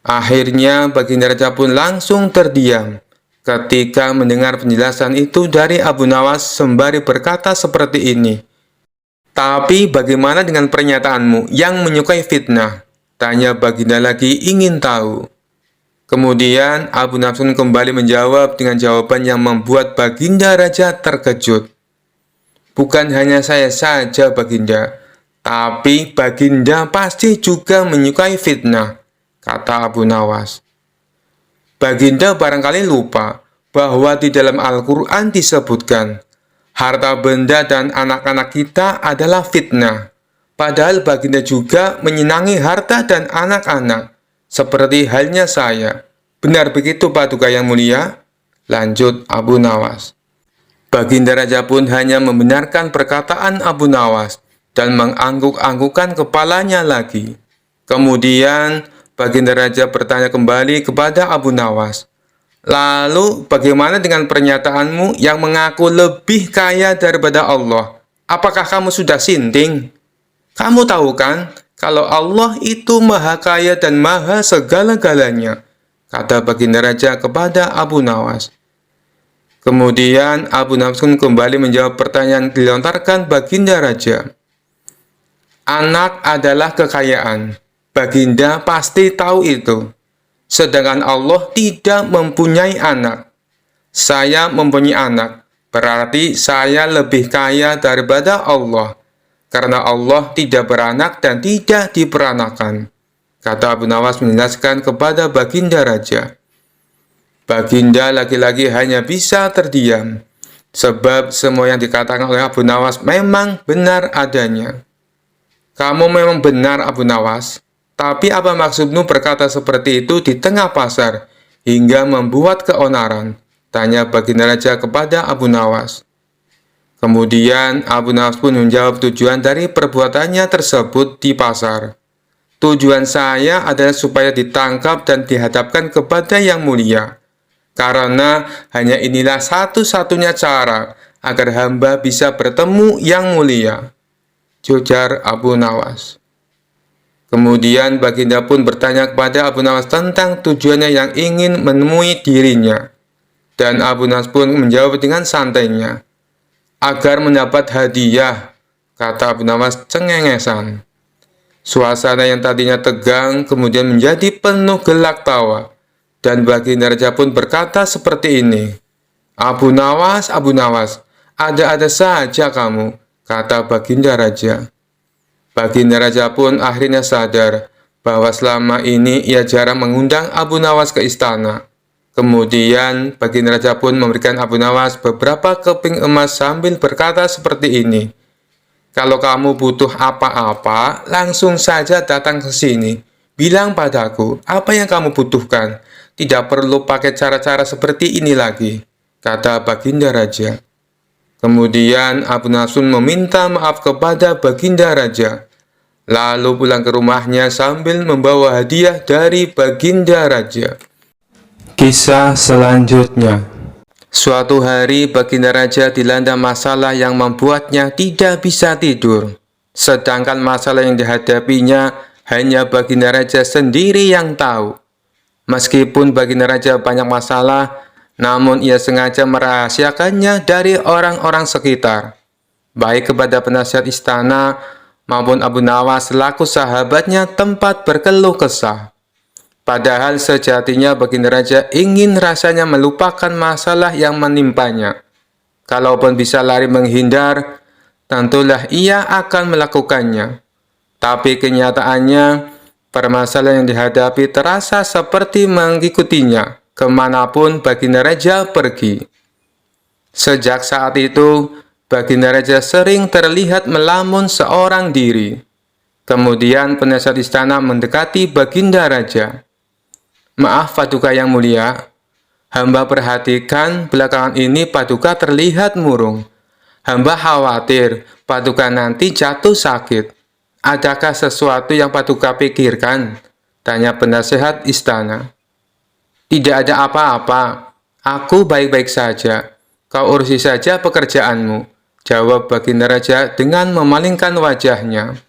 Akhirnya Baginda Raja pun langsung terdiam ketika mendengar penjelasan itu dari Abu Nawas sembari berkata seperti ini. "Tapi bagaimana dengan pernyataanmu yang menyukai fitnah?" tanya Baginda lagi ingin tahu. Kemudian Abu Nawas kembali menjawab dengan jawaban yang membuat Baginda Raja terkejut. "Bukan hanya saya saja, Baginda, tapi Baginda pasti juga menyukai fitnah," kata Abu Nawas. "Baginda barangkali lupa bahwa di dalam Al-Quran disebutkan, harta benda dan anak-anak kita adalah fitnah. Padahal Baginda juga menyenangi harta dan anak-anak, seperti halnya saya. Benar begitu, Paduka yang mulia?" lanjut Abu Nawas. Baginda Raja pun hanya membenarkan perkataan Abu Nawas dan mengangguk-anggukkan kepalanya lagi. Kemudian Baginda Raja bertanya kembali kepada Abu Nawas, "Lalu bagaimana dengan pernyataanmu yang mengaku lebih kaya daripada Allah? Apakah kamu sudah sinting? Kamu tahu kan kalau Allah itu maha kaya dan maha segala-galanya," kata Baginda Raja kepada Abu Nawas. Kemudian Abu Nawas kembali menjawab pertanyaan yang dilontarkan Baginda Raja. "Anak adalah kekayaan. Baginda pasti tahu itu. Sedangkan Allah tidak mempunyai anak. Saya mempunyai anak, berarti saya lebih kaya daripada Allah, karena Allah tidak beranak dan tidak diperanakan," kata Abu Nawas menjelaskan kepada Baginda Raja. Baginda lagi-lagi hanya bisa terdiam, sebab semua yang dikatakan oleh Abu Nawas memang benar adanya. "Kamu memang benar, Abu Nawas. Tapi apa maksudmu berkata seperti itu di tengah pasar, hingga membuat keonaran?" tanya Baginda Raja kepada Abu Nawas. Kemudian Abu Nawas pun menjawab tujuan dari perbuatannya tersebut di pasar. "Tujuan saya adalah supaya ditangkap dan dihadapkan kepada yang mulia. Karena hanya inilah satu-satunya cara agar hamba bisa bertemu yang mulia," ujar Abu Nawas. Kemudian Baginda pun bertanya kepada Abu Nawas tentang tujuannya yang ingin menemui dirinya. Dan Abu Nawas pun menjawab dengan santainya, "Agar mendapat hadiah," kata Abu Nawas cengengesan. Suasana yang tadinya tegang kemudian menjadi penuh gelak tawa, dan Baginda Raja pun berkata seperti ini, Abu Nawas, ada-ada saja kamu," kata Baginda Raja. Baginda Raja pun akhirnya sadar bahwa selama ini ia jarang mengundang Abu Nawas ke istana. Kemudian Baginda Raja pun memberikan Abu Nawas beberapa keping emas sambil berkata seperti ini, "Kalau kamu butuh apa-apa, langsung saja datang ke sini. Bilang padaku apa yang kamu butuhkan. Tidak perlu pakai cara-cara seperti ini lagi," kata Baginda Raja. Kemudian Abu Nawas meminta maaf kepada Baginda Raja, lalu pulang ke rumahnya sambil membawa hadiah dari Baginda Raja. Kisah selanjutnya. Suatu hari Baginda Raja dilanda masalah yang membuatnya tidak bisa tidur. Sedangkan masalah yang dihadapinya hanya Baginda Raja sendiri yang tahu. Meskipun Baginda Raja banyak masalah, namun ia sengaja merahasiakannya dari orang-orang sekitar, baik kepada penasihat istana maupun Abu Nawas selaku sahabatnya tempat berkeluh kesah. Padahal sejatinya Baginda Raja ingin rasanya melupakan masalah yang menimpanya. Kalaupun bisa lari menghindar, tentulah ia akan melakukannya. Tapi kenyataannya, permasalahan yang dihadapi terasa seperti mengikutinya kemanapun Baginda Raja pergi. Sejak saat itu, Baginda Raja sering terlihat melamun seorang diri. Kemudian penasihat istana mendekati Baginda Raja. "Maaf Paduka yang mulia, hamba perhatikan belakangan ini Paduka terlihat murung. Hamba khawatir Paduka nanti jatuh sakit. Adakah sesuatu yang Paduka pikirkan?" tanya penasihat istana. "Tidak ada apa-apa, aku baik-baik saja. Kau urusi saja pekerjaanmu," jawab Baginda Raja dengan memalingkan wajahnya.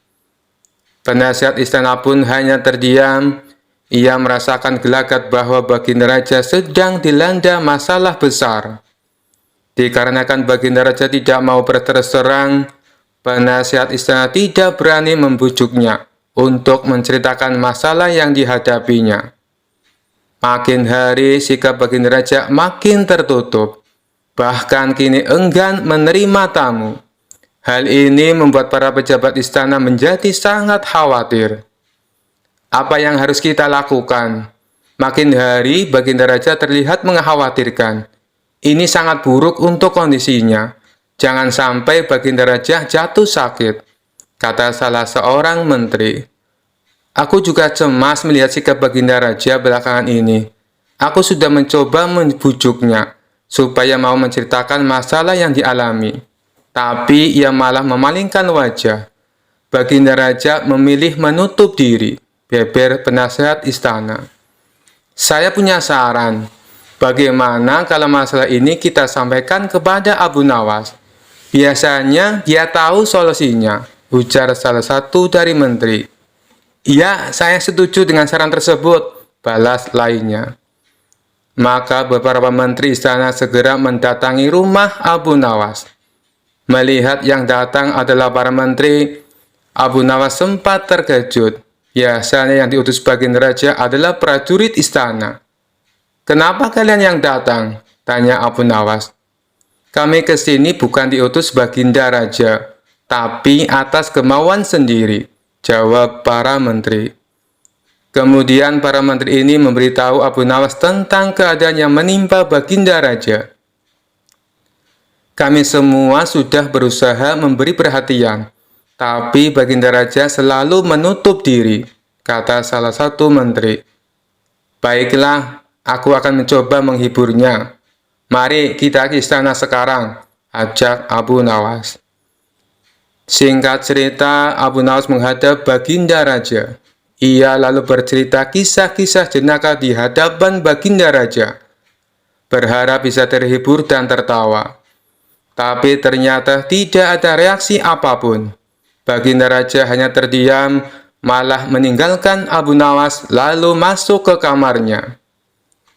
Penasihat istana pun hanya terdiam. Ia merasakan gelagat bahwa Baginda Raja sedang dilanda masalah besar. Dikarenakan Baginda Raja tidak mau berterus terang, penasihat istana tidak berani membujuknya untuk menceritakan masalah yang dihadapinya. Makin hari sikap Baginda Raja makin tertutup, bahkan kini enggan menerima tamu. Hal ini membuat para pejabat istana menjadi sangat khawatir. Apa yang harus kita lakukan? Makin hari Baginda Raja terlihat mengkhawatirkan. Ini sangat buruk untuk kondisinya. Jangan sampai Baginda Raja jatuh sakit, kata salah seorang menteri. Aku juga cemas melihat sikap Baginda Raja belakangan ini. Aku sudah mencoba membujuknya supaya mau menceritakan masalah yang dialami. Tapi ia malah memalingkan wajah. Baginda Raja memilih menutup diri, beber penasihat istana. Saya punya saran. Bagaimana kalau masalah ini kita sampaikan kepada Abu Nawas? Biasanya dia tahu solusinya, ujar salah satu dari menteri. Ya, saya setuju dengan saran tersebut, balas lainnya. Maka beberapa menteri istana segera mendatangi rumah Abu Nawas. Melihat yang datang adalah para menteri, Abu Nawas sempat terkejut. Biasanya yang diutus Baginda Raja adalah prajurit istana. Kenapa kalian yang datang? Tanya Abu Nawas. Kami ke sini bukan diutus Baginda Raja, tapi atas kemauan sendiri, jawab para menteri. Kemudian para menteri ini memberitahu Abu Nawas tentang keadaan yang menimpa Baginda Raja. Kami semua sudah berusaha memberi perhatian, tapi Baginda Raja selalu menutup diri, kata salah satu menteri. Baiklah, aku akan mencoba menghiburnya. Mari kita ke istana sekarang, ajak Abu Nawas. Singkat cerita, Abu Nawas menghadap Baginda Raja. Ia lalu bercerita kisah-kisah jenaka di hadapan Baginda Raja, berharap bisa terhibur dan tertawa. Tapi ternyata tidak ada reaksi apapun. Baginda Raja hanya terdiam, malah meninggalkan Abu Nawas lalu masuk ke kamarnya.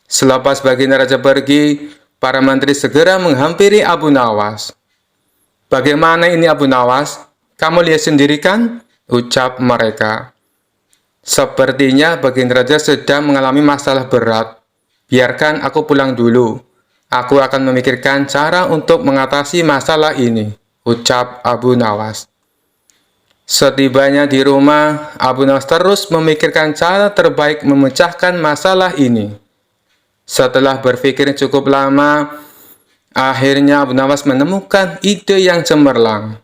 Selepas Baginda Raja pergi, Para menteri segera menghampiri Abu Nawas. "Bagaimana ini Abu Nawas? Kamu lihat sendiri kan?" ucap mereka. "Sepertinya baginda raja sedang mengalami masalah berat. Biarkan aku pulang dulu. Aku akan memikirkan cara untuk mengatasi masalah ini," ucap Abu Nawas. Setibanya di rumah, Abu Nawas terus memikirkan cara terbaik memecahkan masalah ini. Setelah berpikir cukup lama, akhirnya Abu Nawas menemukan ide yang cemerlang.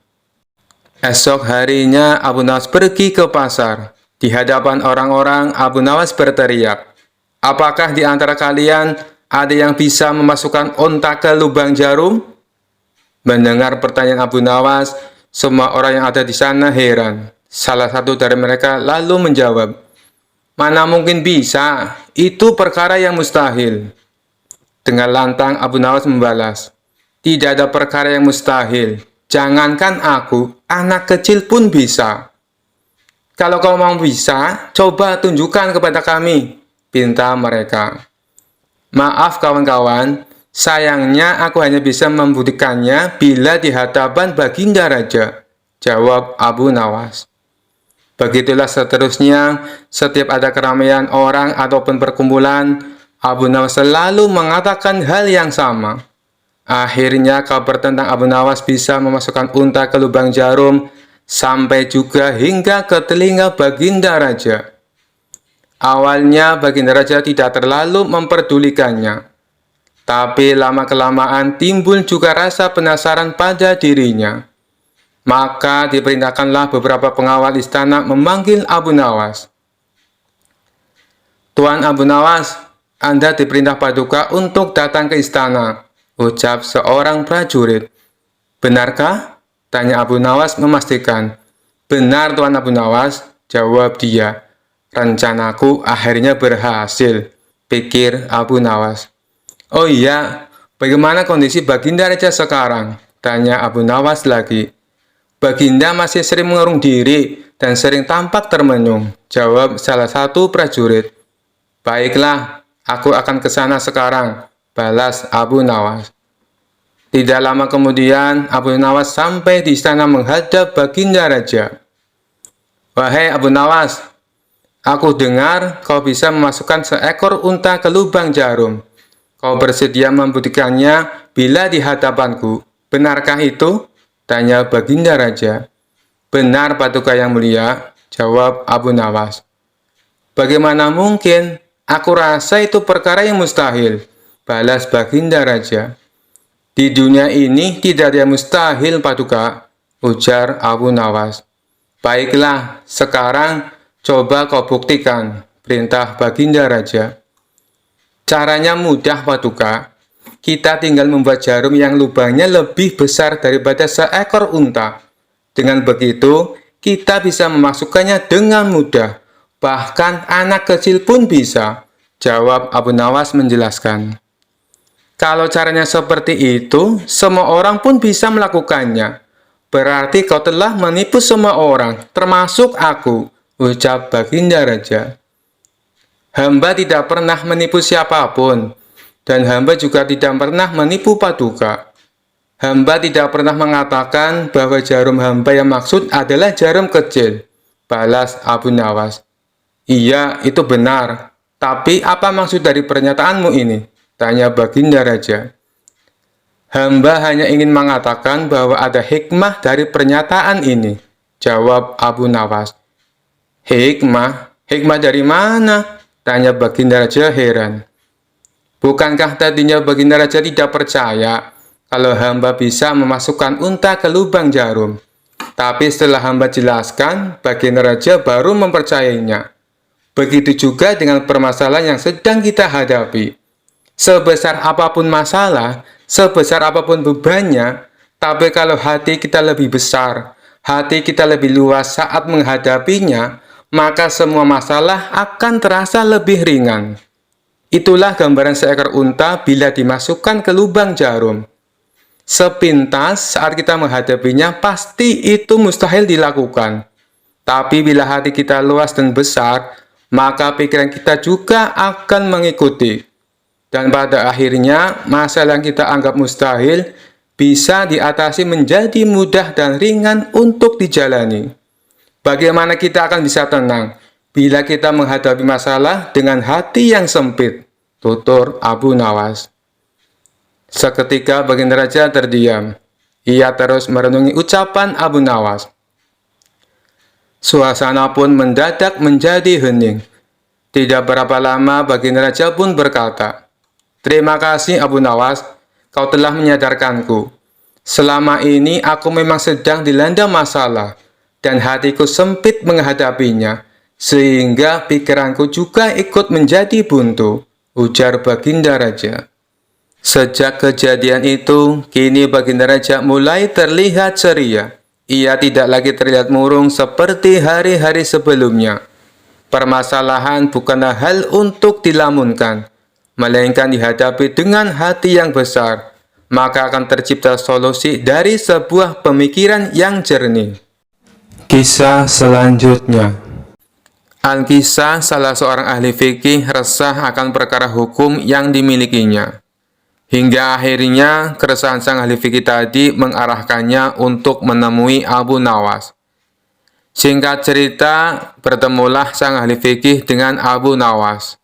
Esok harinya Abu Nawas pergi ke pasar. Di hadapan orang-orang, Abu Nawas berteriak, "Apakah di antara kalian ada yang bisa memasukkan unta ke lubang jarum?" Mendengar pertanyaan Abu Nawas, semua orang yang ada di sana heran. Salah satu dari mereka lalu menjawab, "Mana mungkin bisa, itu perkara yang mustahil." Dengan lantang Abu Nawas membalas, "Tidak ada perkara yang mustahil. Jangankan aku, anak kecil pun bisa." "Kalau kau mau bisa, coba tunjukkan kepada kami," pinta mereka. "Maaf kawan-kawan, sayangnya aku hanya bisa membuktikannya bila di hadapan baginda raja," jawab Abu Nawas. Begitulah seterusnya, setiap ada keramaian orang ataupun perkumpulan, Abu Nawas selalu mengatakan hal yang sama. Akhirnya kabar tentang Abu Nawas bisa memasukkan unta ke lubang jarum, sampai juga hingga ke telinga baginda raja. Awalnya baginda raja tidak terlalu memperdulikannya. Tapi lama-kelamaan timbul juga rasa penasaran pada dirinya. Maka diperintahkanlah beberapa pengawal istana memanggil Abu Nawas. "Tuan Abu Nawas, Anda diperintah Paduka untuk datang ke istana," ucap seorang prajurit. "Benarkah?" tanya Abu Nawas memastikan. "Benar Tuan Abu Nawas," jawab dia. "Rencanaku akhirnya berhasil," pikir Abu Nawas. "Oh iya, bagaimana kondisi baginda raja sekarang?" tanya Abu Nawas lagi. "Baginda masih sering mengurung diri dan sering tampak termenung," jawab salah satu prajurit. "Baiklah, aku akan ke sana sekarang," balas Abu Nawas. Tidak lama kemudian, Abu Nawas sampai di istana menghadap baginda raja. "Wahai Abu Nawas, aku dengar kau bisa memasukkan seekor unta ke lubang jarum. Kau bersedia membuktikannya bila di hadapanku. Benarkah itu?" tanya baginda raja. "Benar Paduka yang mulia," jawab Abu Nawas. "Bagaimana mungkin? Aku rasa itu perkara yang mustahil," balas baginda raja. "Di dunia ini tidak ada yang mustahil Paduka," ujar Abu Nawas. "Baiklah, sekarang coba kau buktikan," perintah baginda raja. "Caranya mudah Paduka. Kita tinggal membuat jarum yang lubangnya lebih besar daripada seekor unta. Dengan begitu, kita bisa memasukkannya dengan mudah. Bahkan anak kecil pun bisa," jawab Abu Nawas menjelaskan. "Kalau caranya seperti itu, semua orang pun bisa melakukannya. Berarti kau telah menipu semua orang, termasuk aku," ucap baginda raja. "Hamba tidak pernah menipu siapapun, dan hamba juga tidak pernah menipu Paduka. Hamba tidak pernah mengatakan bahwa jarum hamba yang maksud adalah jarum kecil," balas Abu Nawas. "Iya, itu benar. Tapi apa maksud dari pernyataanmu ini?" tanya baginda raja. "Hamba hanya ingin mengatakan bahwa ada hikmah dari pernyataan ini," jawab Abu Nawas. "Hikmah? Hikmah dari mana?" tanya baginda raja heran. "Bukankah tadinya baginda raja tidak percaya kalau hamba bisa memasukkan unta ke lubang jarum? Tapi setelah hamba jelaskan, baginda raja baru mempercayainya. Begitu juga dengan permasalahan yang sedang kita hadapi. Sebesar apapun masalah, sebesar apapun bebannya, tapi kalau hati kita lebih besar, hati kita lebih luas saat menghadapinya, maka semua masalah akan terasa lebih ringan. Itulah gambaran seekor unta bila dimasukkan ke lubang jarum. Sepintas saat kita menghadapinya, pasti itu mustahil dilakukan. Tapi bila hati kita luas dan besar, maka pikiran kita juga akan mengikuti. Dan pada akhirnya, masalah yang kita anggap mustahil bisa diatasi menjadi mudah dan ringan untuk dijalani. Bagaimana kita akan bisa tenang bila kita menghadapi masalah dengan hati yang sempit? Tutur Abu Nawas. Seketika baginda raja terdiam. Ia terus merenungi ucapan Abu Nawas. Suasana pun mendadak menjadi hening. Tidak berapa lama baginda raja pun berkata, "Terima kasih Abu Nawas, kau telah menyadarkanku. Selama ini aku memang sedang dilanda masalah, dan hatiku sempit menghadapinya, sehingga pikiranku juga ikut menjadi buntu," ujar baginda raja. Sejak kejadian itu, kini baginda raja mulai terlihat ceria. Ia tidak lagi terlihat murung seperti hari-hari sebelumnya. Permasalahan bukanlah hal untuk dilamunkan, melainkan dihadapi dengan hati yang besar, maka akan tercipta solusi dari sebuah pemikiran yang jernih. Kisah selanjutnya. Al-Kisah, salah seorang ahli fikih resah akan perkara hukum yang dimilikinya. Hingga akhirnya keresahan sang ahli fikih tadi mengarahkannya untuk menemui Abu Nawas. Singkat cerita, bertemulah sang ahli fikih dengan Abu Nawas.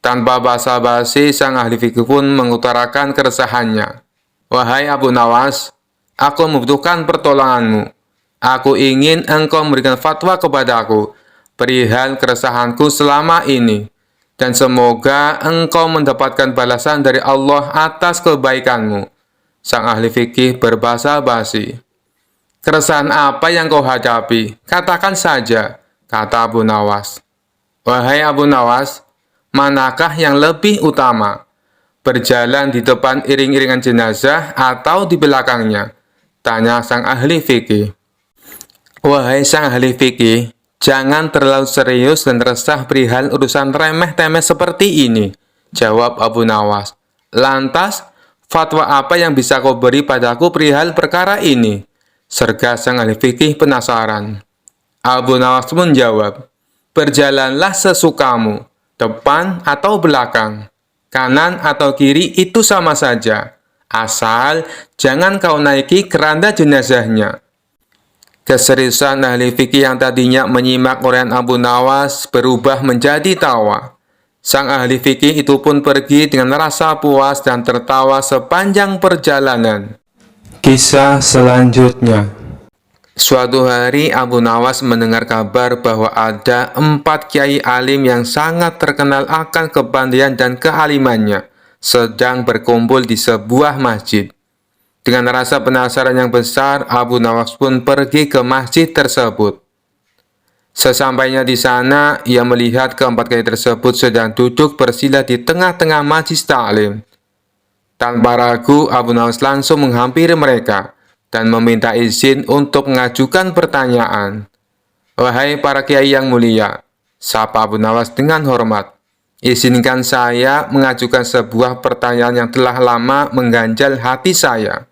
Tanpa basa-basi, sang ahli fikih pun mengutarakan keresahannya. "Wahai Abu Nawas, aku membutuhkan pertolonganmu. Aku ingin engkau memberikan fatwa kepadaku perihal keresahanku selama ini, dan semoga engkau mendapatkan balasan dari Allah atas kebaikanmu." Sang ahli fikih berbahasa basi. "Keresahan apa yang kau hadapi? Katakan saja," kata Abu Nawas. "Wahai Abu Nawas, manakah yang lebih utama? Berjalan di depan iring-iringan jenazah atau di belakangnya?" tanya sang ahli fikih. "Wahai sang ahli fikih, jangan terlalu serius dan resah perihal urusan remeh-temeh seperti ini," jawab Abu Nawas. "Lantas, fatwa apa yang bisa kau beri padaku perihal perkara ini?" serga sang ahli fikih penasaran. Abu Nawas menjawab, "Berjalanlah sesukamu, depan atau belakang, kanan atau kiri itu sama saja, asal jangan kau naiki keranda jenazahnya." Keseriusan ahli fikih yang tadinya menyimak uraian Abu Nawas berubah menjadi tawa. Sang ahli fikih itu pun pergi dengan rasa puas dan tertawa sepanjang perjalanan. Kisah selanjutnya. Suatu hari Abu Nawas mendengar kabar bahwa ada 4 kiai alim yang sangat terkenal akan kepandaian dan kealimannya sedang berkumpul di sebuah masjid. Dengan rasa penasaran yang besar, Abu Nawas pun pergi ke masjid tersebut. Sesampainya di sana, ia melihat ke-4 kiai tersebut sedang duduk bersila di tengah-tengah majlis taklim. Tanpa ragu, Abu Nawas langsung menghampiri mereka dan meminta izin untuk mengajukan pertanyaan. "Wahai para kiai yang mulia," sapa Abu Nawas dengan hormat, "izinkan saya mengajukan sebuah pertanyaan yang telah lama mengganjal hati saya."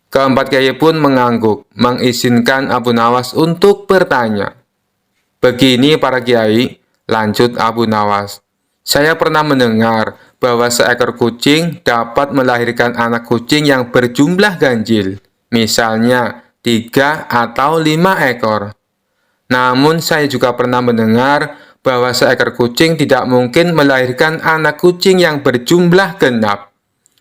Ke-4 kiai pun mengangguk, mengizinkan Abu Nawas untuk bertanya. "Begini para kiai," lanjut Abu Nawas, "saya pernah mendengar bahwa seekor kucing dapat melahirkan anak kucing yang berjumlah ganjil, misalnya 3 atau 5 ekor. Namun saya juga pernah mendengar bahwa seekor kucing tidak mungkin melahirkan anak kucing yang berjumlah genap,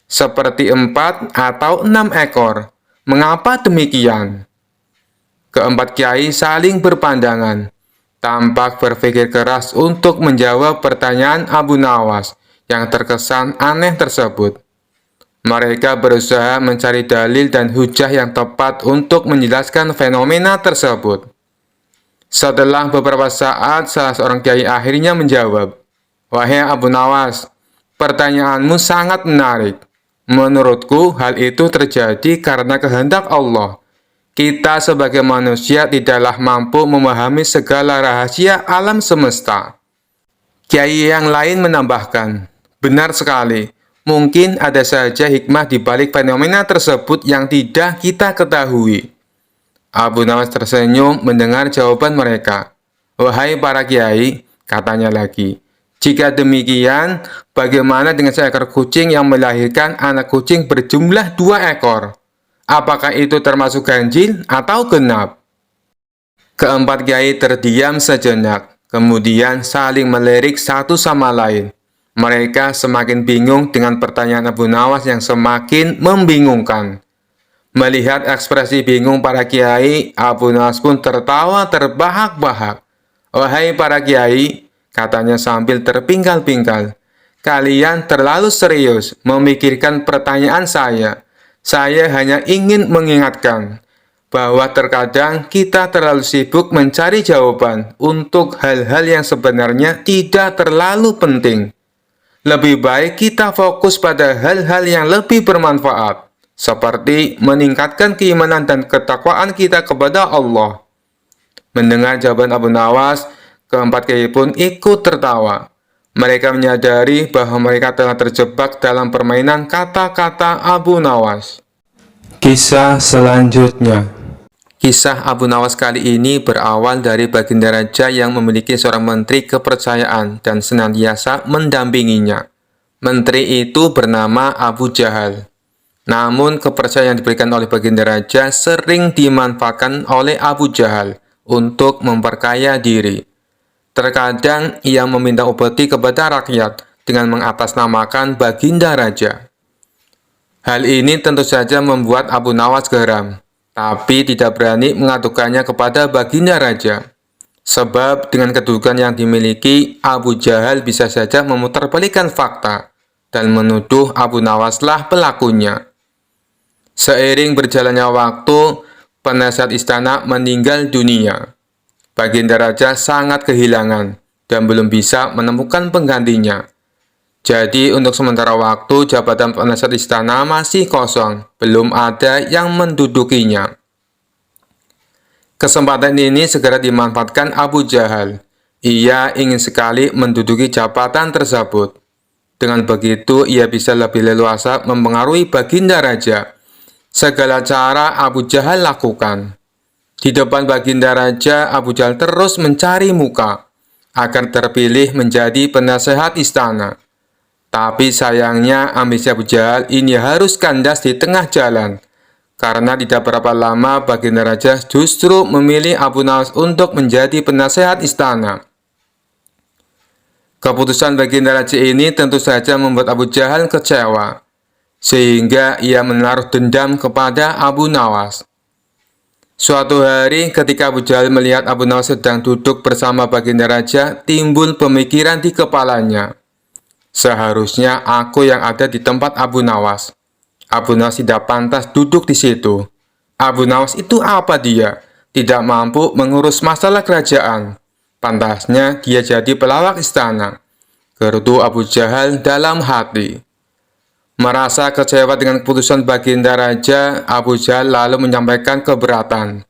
seperti 4 atau 6 ekor. Mengapa demikian?" Ke-4 kiai saling berpandangan, tampak berpikir keras untuk menjawab pertanyaan Abu Nawas yang terkesan aneh tersebut. Mereka berusaha mencari dalil dan hujah yang tepat untuk menjelaskan fenomena tersebut. Setelah beberapa saat, salah seorang kiai akhirnya menjawab, "Wahai Abu Nawas, pertanyaanmu sangat menarik. Menurutku, hal itu terjadi karena kehendak Allah. Kita sebagai manusia tidaklah mampu memahami segala rahasia alam semesta." Kiai yang lain menambahkan, "Benar sekali, mungkin ada saja hikmah di balik fenomena tersebut yang tidak kita ketahui." Abu Nawas tersenyum mendengar jawaban mereka. "Wahai para kiai," katanya lagi, Jika demikian, bagaimana dengan seekor kucing yang melahirkan anak kucing berjumlah 2 ekor? Apakah itu termasuk ganjil atau genap? Keempat kiai terdiam sejenak, kemudian saling melirik satu sama lain. Mereka semakin bingung dengan pertanyaan Abu Nawas yang semakin membingungkan. Melihat ekspresi bingung para kiai, Abu Nawas pun tertawa terbahak-bahak. "Wahai para kiai," katanya sambil terpingkal-pingkal, "kalian terlalu serius memikirkan pertanyaan saya. Saya hanya ingin mengingatkan bahwa terkadang kita terlalu sibuk mencari jawaban untuk hal-hal yang sebenarnya tidak terlalu penting. Lebih baik kita fokus pada hal-hal yang lebih bermanfaat, seperti meningkatkan keimanan dan ketakwaan kita kepada Allah." Mendengar jawaban Abu Nawas, keempat kiai pun ikut tertawa. Mereka menyadari bahwa mereka telah terjebak dalam permainan kata-kata Abu Nawas. Kisah selanjutnya. Kisah Abu Nawas kali ini berawal dari Baginda Raja yang memiliki seorang menteri kepercayaan dan senantiasa mendampinginya. Menteri itu bernama Abu Jahal. Namun kepercayaan yang diberikan oleh Baginda Raja sering dimanfaatkan oleh Abu Jahal untuk memperkaya diri. Terkadang ia meminta upeti kepada rakyat dengan mengatasnamakan Baginda Raja. Hal ini tentu saja membuat Abu Nawas geram, tapi tidak berani mengadukannya kepada Baginda Raja. Sebab dengan kedudukan yang dimiliki, Abu Jahal bisa saja memutarbalikkan fakta dan menuduh Abu Nawaslah pelakunya. Seiring berjalannya waktu, penasihat istana meninggal dunia. Baginda Raja sangat kehilangan dan belum bisa menemukan penggantinya. Jadi untuk sementara waktu jabatan penasihat istana masih kosong, belum ada yang mendudukinya. Kesempatan ini segera dimanfaatkan Abu Jahal. Ia ingin sekali menduduki jabatan tersebut. Dengan begitu ia bisa lebih leluasa mempengaruhi Baginda Raja. Segala cara Abu Jahal lakukan. Di depan Baginda Raja, Abu Jahal terus mencari muka agar terpilih menjadi penasehat istana. Tapi sayangnya ambisi Abu Jahal ini harus kandas di tengah jalan, karena tidak berapa lama Baginda Raja justru memilih Abu Nawas untuk menjadi penasehat istana. Keputusan Baginda Raja ini tentu saja membuat Abu Jahal kecewa, sehingga ia menaruh dendam kepada Abu Nawas. Suatu hari ketika Abu Jahal melihat Abu Nawas sedang duduk bersama Baginda Raja, timbul pemikiran di kepalanya. Seharusnya aku yang ada di tempat Abu Nawas. Abu Nawas tidak pantas duduk di situ. Abu Nawas itu apa dia? Tidak mampu mengurus masalah kerajaan. Pantasnya dia jadi pelawak istana. Gerutu Abu Jahal dalam hati. Merasa kecewa dengan keputusan Baginda Raja, Abu Jahal lalu menyampaikan keberatan.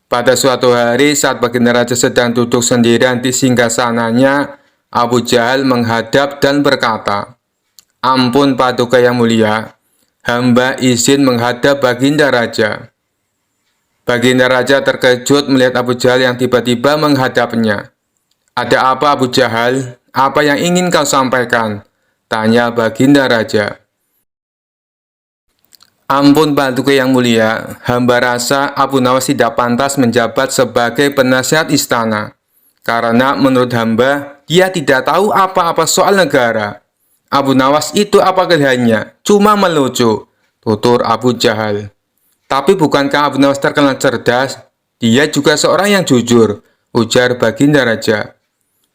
Pada suatu hari saat Baginda Raja sedang duduk sendirian di singgasananya, Abu Jahal menghadap dan berkata, "Ampun Paduka yang mulia, hamba izin menghadap Baginda Raja." Baginda Raja terkejut melihat Abu Jahal yang tiba-tiba menghadapnya. "Ada apa Abu Jahal? Apa yang ingin kau sampaikan?" tanya Baginda Raja. "Ampun Paduka yang mulia, hamba rasa Abu Nawas tidak pantas menjabat sebagai penasihat istana. Karena menurut hamba, dia tidak tahu apa-apa soal negara. Abu Nawas itu apa kelihayannya? Cuma melucu," tutur Abu Jahal. "Tapi bukankah Abu Nawas terkenal cerdas? Dia juga seorang yang jujur," ujar Baginda Raja.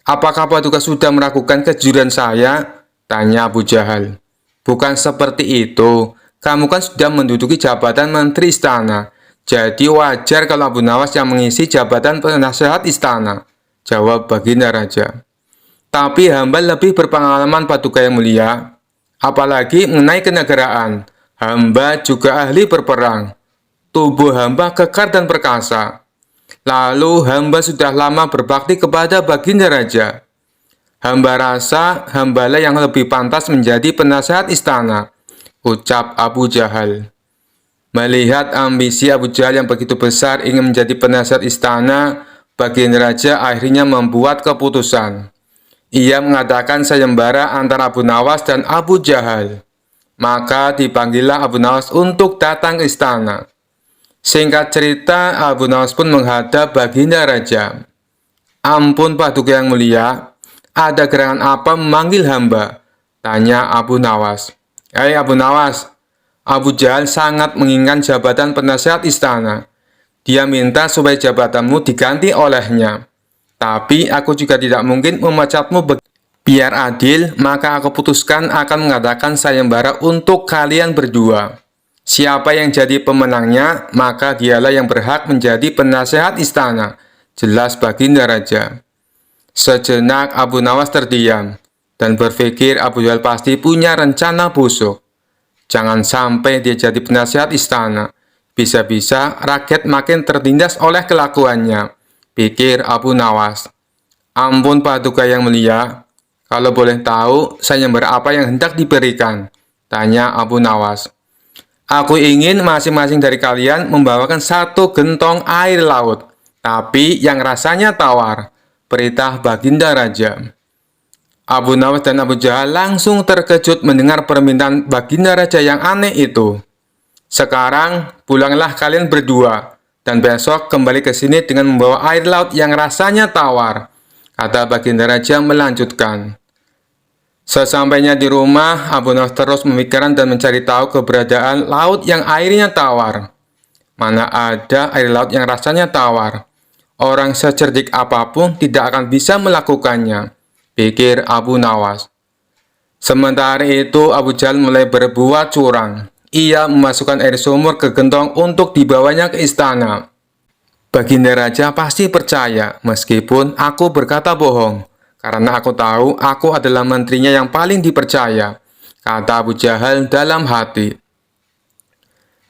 "Apakah Paduka sudah meragukan kejujuran saya?" tanya Abu Jahal. "Bukan seperti itu. Kamu kan sudah menduduki jabatan menteri istana. Jadi wajar kalau Abu Nawas yang mengisi jabatan penasehat istana," jawab Baginda Raja. "Tapi hamba lebih berpengalaman Paduka yang mulia. Apalagi mengenai kenegaraan. Hamba juga ahli berperang. Tubuh hamba kekar dan perkasa. Lalu hamba sudah lama berbakti kepada Baginda Raja. Hamba rasa hambalah yang lebih pantas menjadi penasehat istana," ucap Abu Jahal. Melihat ambisi Abu Jahal yang begitu besar ingin menjadi penasehat istana, Baginda Raja akhirnya membuat keputusan. Ia mengadakan sayembara antara Abu Nawas dan Abu Jahal. Maka dipanggillah Abu Nawas untuk datang ke istana. Singkat cerita, Abu Nawas pun menghadap baginda raja. "Ampun Paduka yang mulia, ada gerangan apa memanggil hamba?" tanya Abu Nawas. "Hei Abu Nawas, Abu Jahal sangat menginginkan jabatan penasehat istana. Dia minta supaya jabatanmu diganti olehnya. Tapi aku juga tidak mungkin memecatmu. Biar adil, maka aku putuskan akan mengadakan sayembara untuk kalian berdua. Siapa yang jadi pemenangnya, maka dialah yang berhak menjadi penasehat istana," jelas baginda raja. Sejenak Abu Nawas terdiam dan berpikir Abu Jahal pasti punya rencana busuk. Jangan sampai dia jadi penasehat istana. Bisa-bisa rakyat makin tertindas oleh kelakuannya, pikir Abu Nawas. "Ampun Paduka yang mulia, kalau boleh tahu sayembara apa yang hendak diberikan?" tanya Abu Nawas. "Aku ingin masing-masing dari kalian membawakan 1 gentong air laut, tapi yang rasanya tawar," perintah baginda raja. Abu Nawas dan Abu Jahal langsung terkejut mendengar permintaan baginda raja yang aneh itu. "Sekarang pulanglah kalian berdua, dan besok kembali ke sini dengan membawa air laut yang rasanya tawar," kata baginda raja melanjutkan. Sesampainya di rumah, Abu Nawas terus memikirkan dan mencari tahu keberadaan laut yang airnya tawar. Mana ada air laut yang rasanya tawar? Orang secerdik apapun tidak akan bisa melakukannya, pikir Abu Nawas. Sementara itu, Abu Jahal mulai berbuat curang. Ia memasukkan air sumur ke gentong untuk dibawanya ke istana. "Baginda raja pasti percaya meskipun aku berkata bohong, karena aku tahu aku adalah menterinya yang paling dipercaya," kata Abu Jahal dalam hati.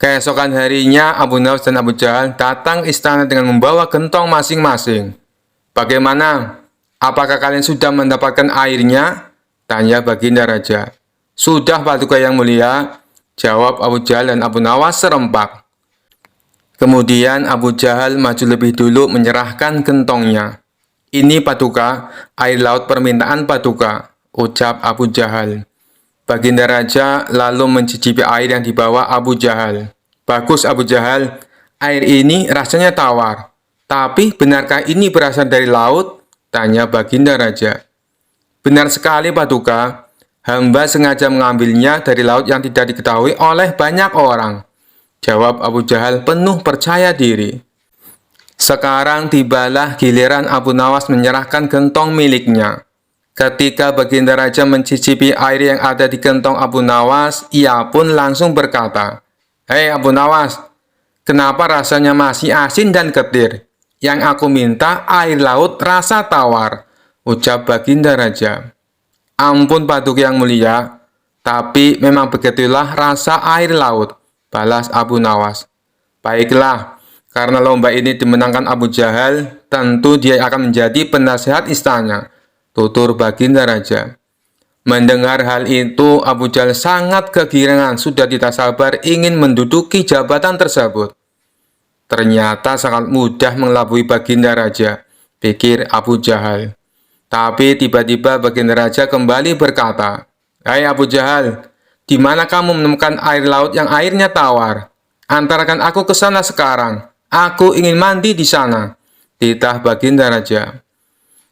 Keesokan harinya, Abu Nawas dan Abu Jahal datang ke istana dengan membawa gentong masing-masing. "Bagaimana? Apakah kalian sudah mendapatkan airnya?" tanya baginda raja. "Sudah Paduka yang mulia," jawab Abu Jahal dan Abu Nawas serempak. Kemudian Abu Jahal maju lebih dulu menyerahkan gentongnya. "Ini Paduka, air laut permintaan Paduka," ucap Abu Jahal. Baginda raja lalu mencicipi air yang dibawa Abu Jahal. "Bagus Abu Jahal, air ini rasanya tawar. Tapi benarkah ini berasal dari laut?" tanya baginda raja. "Benar sekali Paduka. Hamba sengaja mengambilnya dari laut yang tidak diketahui oleh banyak orang," jawab Abu Jahal penuh percaya diri. Sekarang tibalah giliran Abu Nawas menyerahkan gentong miliknya. Ketika baginda raja mencicipi air yang ada di gentong Abu Nawas, ia pun langsung berkata, "Hei Abu Nawas, kenapa rasanya masih asin dan getir? Yang aku minta air laut rasa tawar," ucap baginda raja. "Ampun Paduka yang mulia, tapi memang begitulah rasa air laut," balas Abu Nawas. "Baiklah, karena lomba ini dimenangkan Abu Jahal, tentu dia akan menjadi penasehat istana," tutur baginda raja. Mendengar hal itu, Abu Jahal sangat kegirangan, sudah tidak sabar ingin menduduki jabatan tersebut. Ternyata sangat mudah mengelabui baginda raja, pikir Abu Jahal. Tapi tiba-tiba baginda raja kembali berkata, "Hai Abu Jahal, di mana kamu menemukan air laut yang airnya tawar? Antarkan aku ke sana sekarang. Aku ingin mandi di sana," titah baginda raja.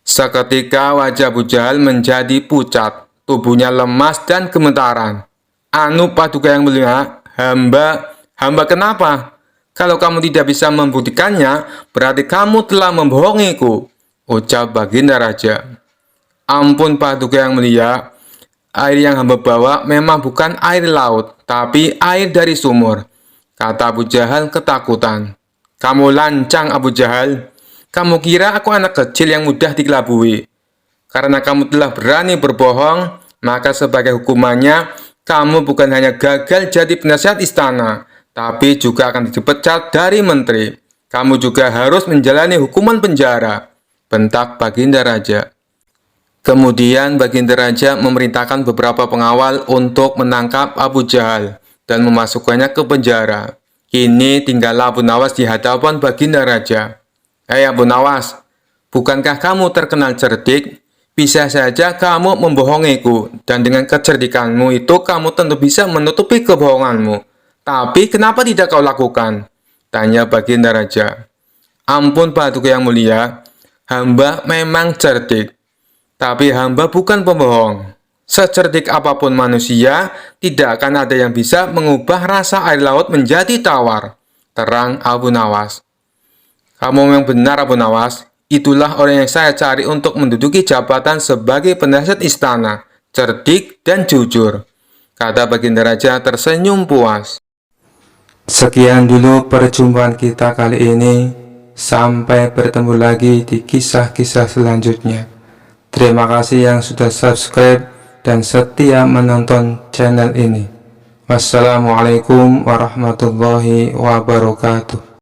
Seketika wajah Abu Jahal menjadi pucat, tubuhnya lemas dan gemetaran. "Anu Paduka yang mulia, hamba kenapa? Kalau kamu tidak bisa membuktikannya, berarti kamu telah membohongiku," ucap baginda raja. "Ampun Paduka yang mulia, air yang hamba bawa memang bukan air laut, tapi air dari sumur," kata Abu Jahal ketakutan. "Kamu lancang Abu Jahal. Kamu kira aku anak kecil yang mudah dikelabui? Karena kamu telah berani berbohong, maka sebagai hukumannya, kamu bukan hanya gagal jadi penasihat istana, tapi juga akan dipecat dari menteri. Kamu juga harus menjalani hukuman penjara," bentak baginda raja. Kemudian baginda raja memerintahkan beberapa pengawal untuk menangkap Abu Jahal dan memasukkannya ke penjara. Kini tinggallah Abu Nawas di hadapan baginda raja. "Hei Abu Nawas, bukankah kamu terkenal cerdik? Bisa saja kamu membohongiku, dan dengan kecerdikanmu itu kamu tentu bisa menutupi kebohonganmu. Tapi kenapa tidak kau lakukan? Tanya Baginda Raja. Ampun Paduka yang mulia, hamba memang cerdik, tapi hamba bukan pembohong. Secerdik apapun manusia, tidak akan ada yang bisa mengubah rasa air laut menjadi tawar. Terang Abu Nawas. Kamu memang benar Abu Nawas. Itulah orang yang saya cari untuk menduduki jabatan sebagai penasihat istana, cerdik dan jujur, kata Baginda Raja tersenyum puas. Sekian dulu perjumpaan kita kali ini. Sampai bertemu lagi di kisah-kisah selanjutnya. Terima kasih yang sudah subscribe dan setia menonton channel ini. Wassalamualaikum warahmatullahi wabarakatuh.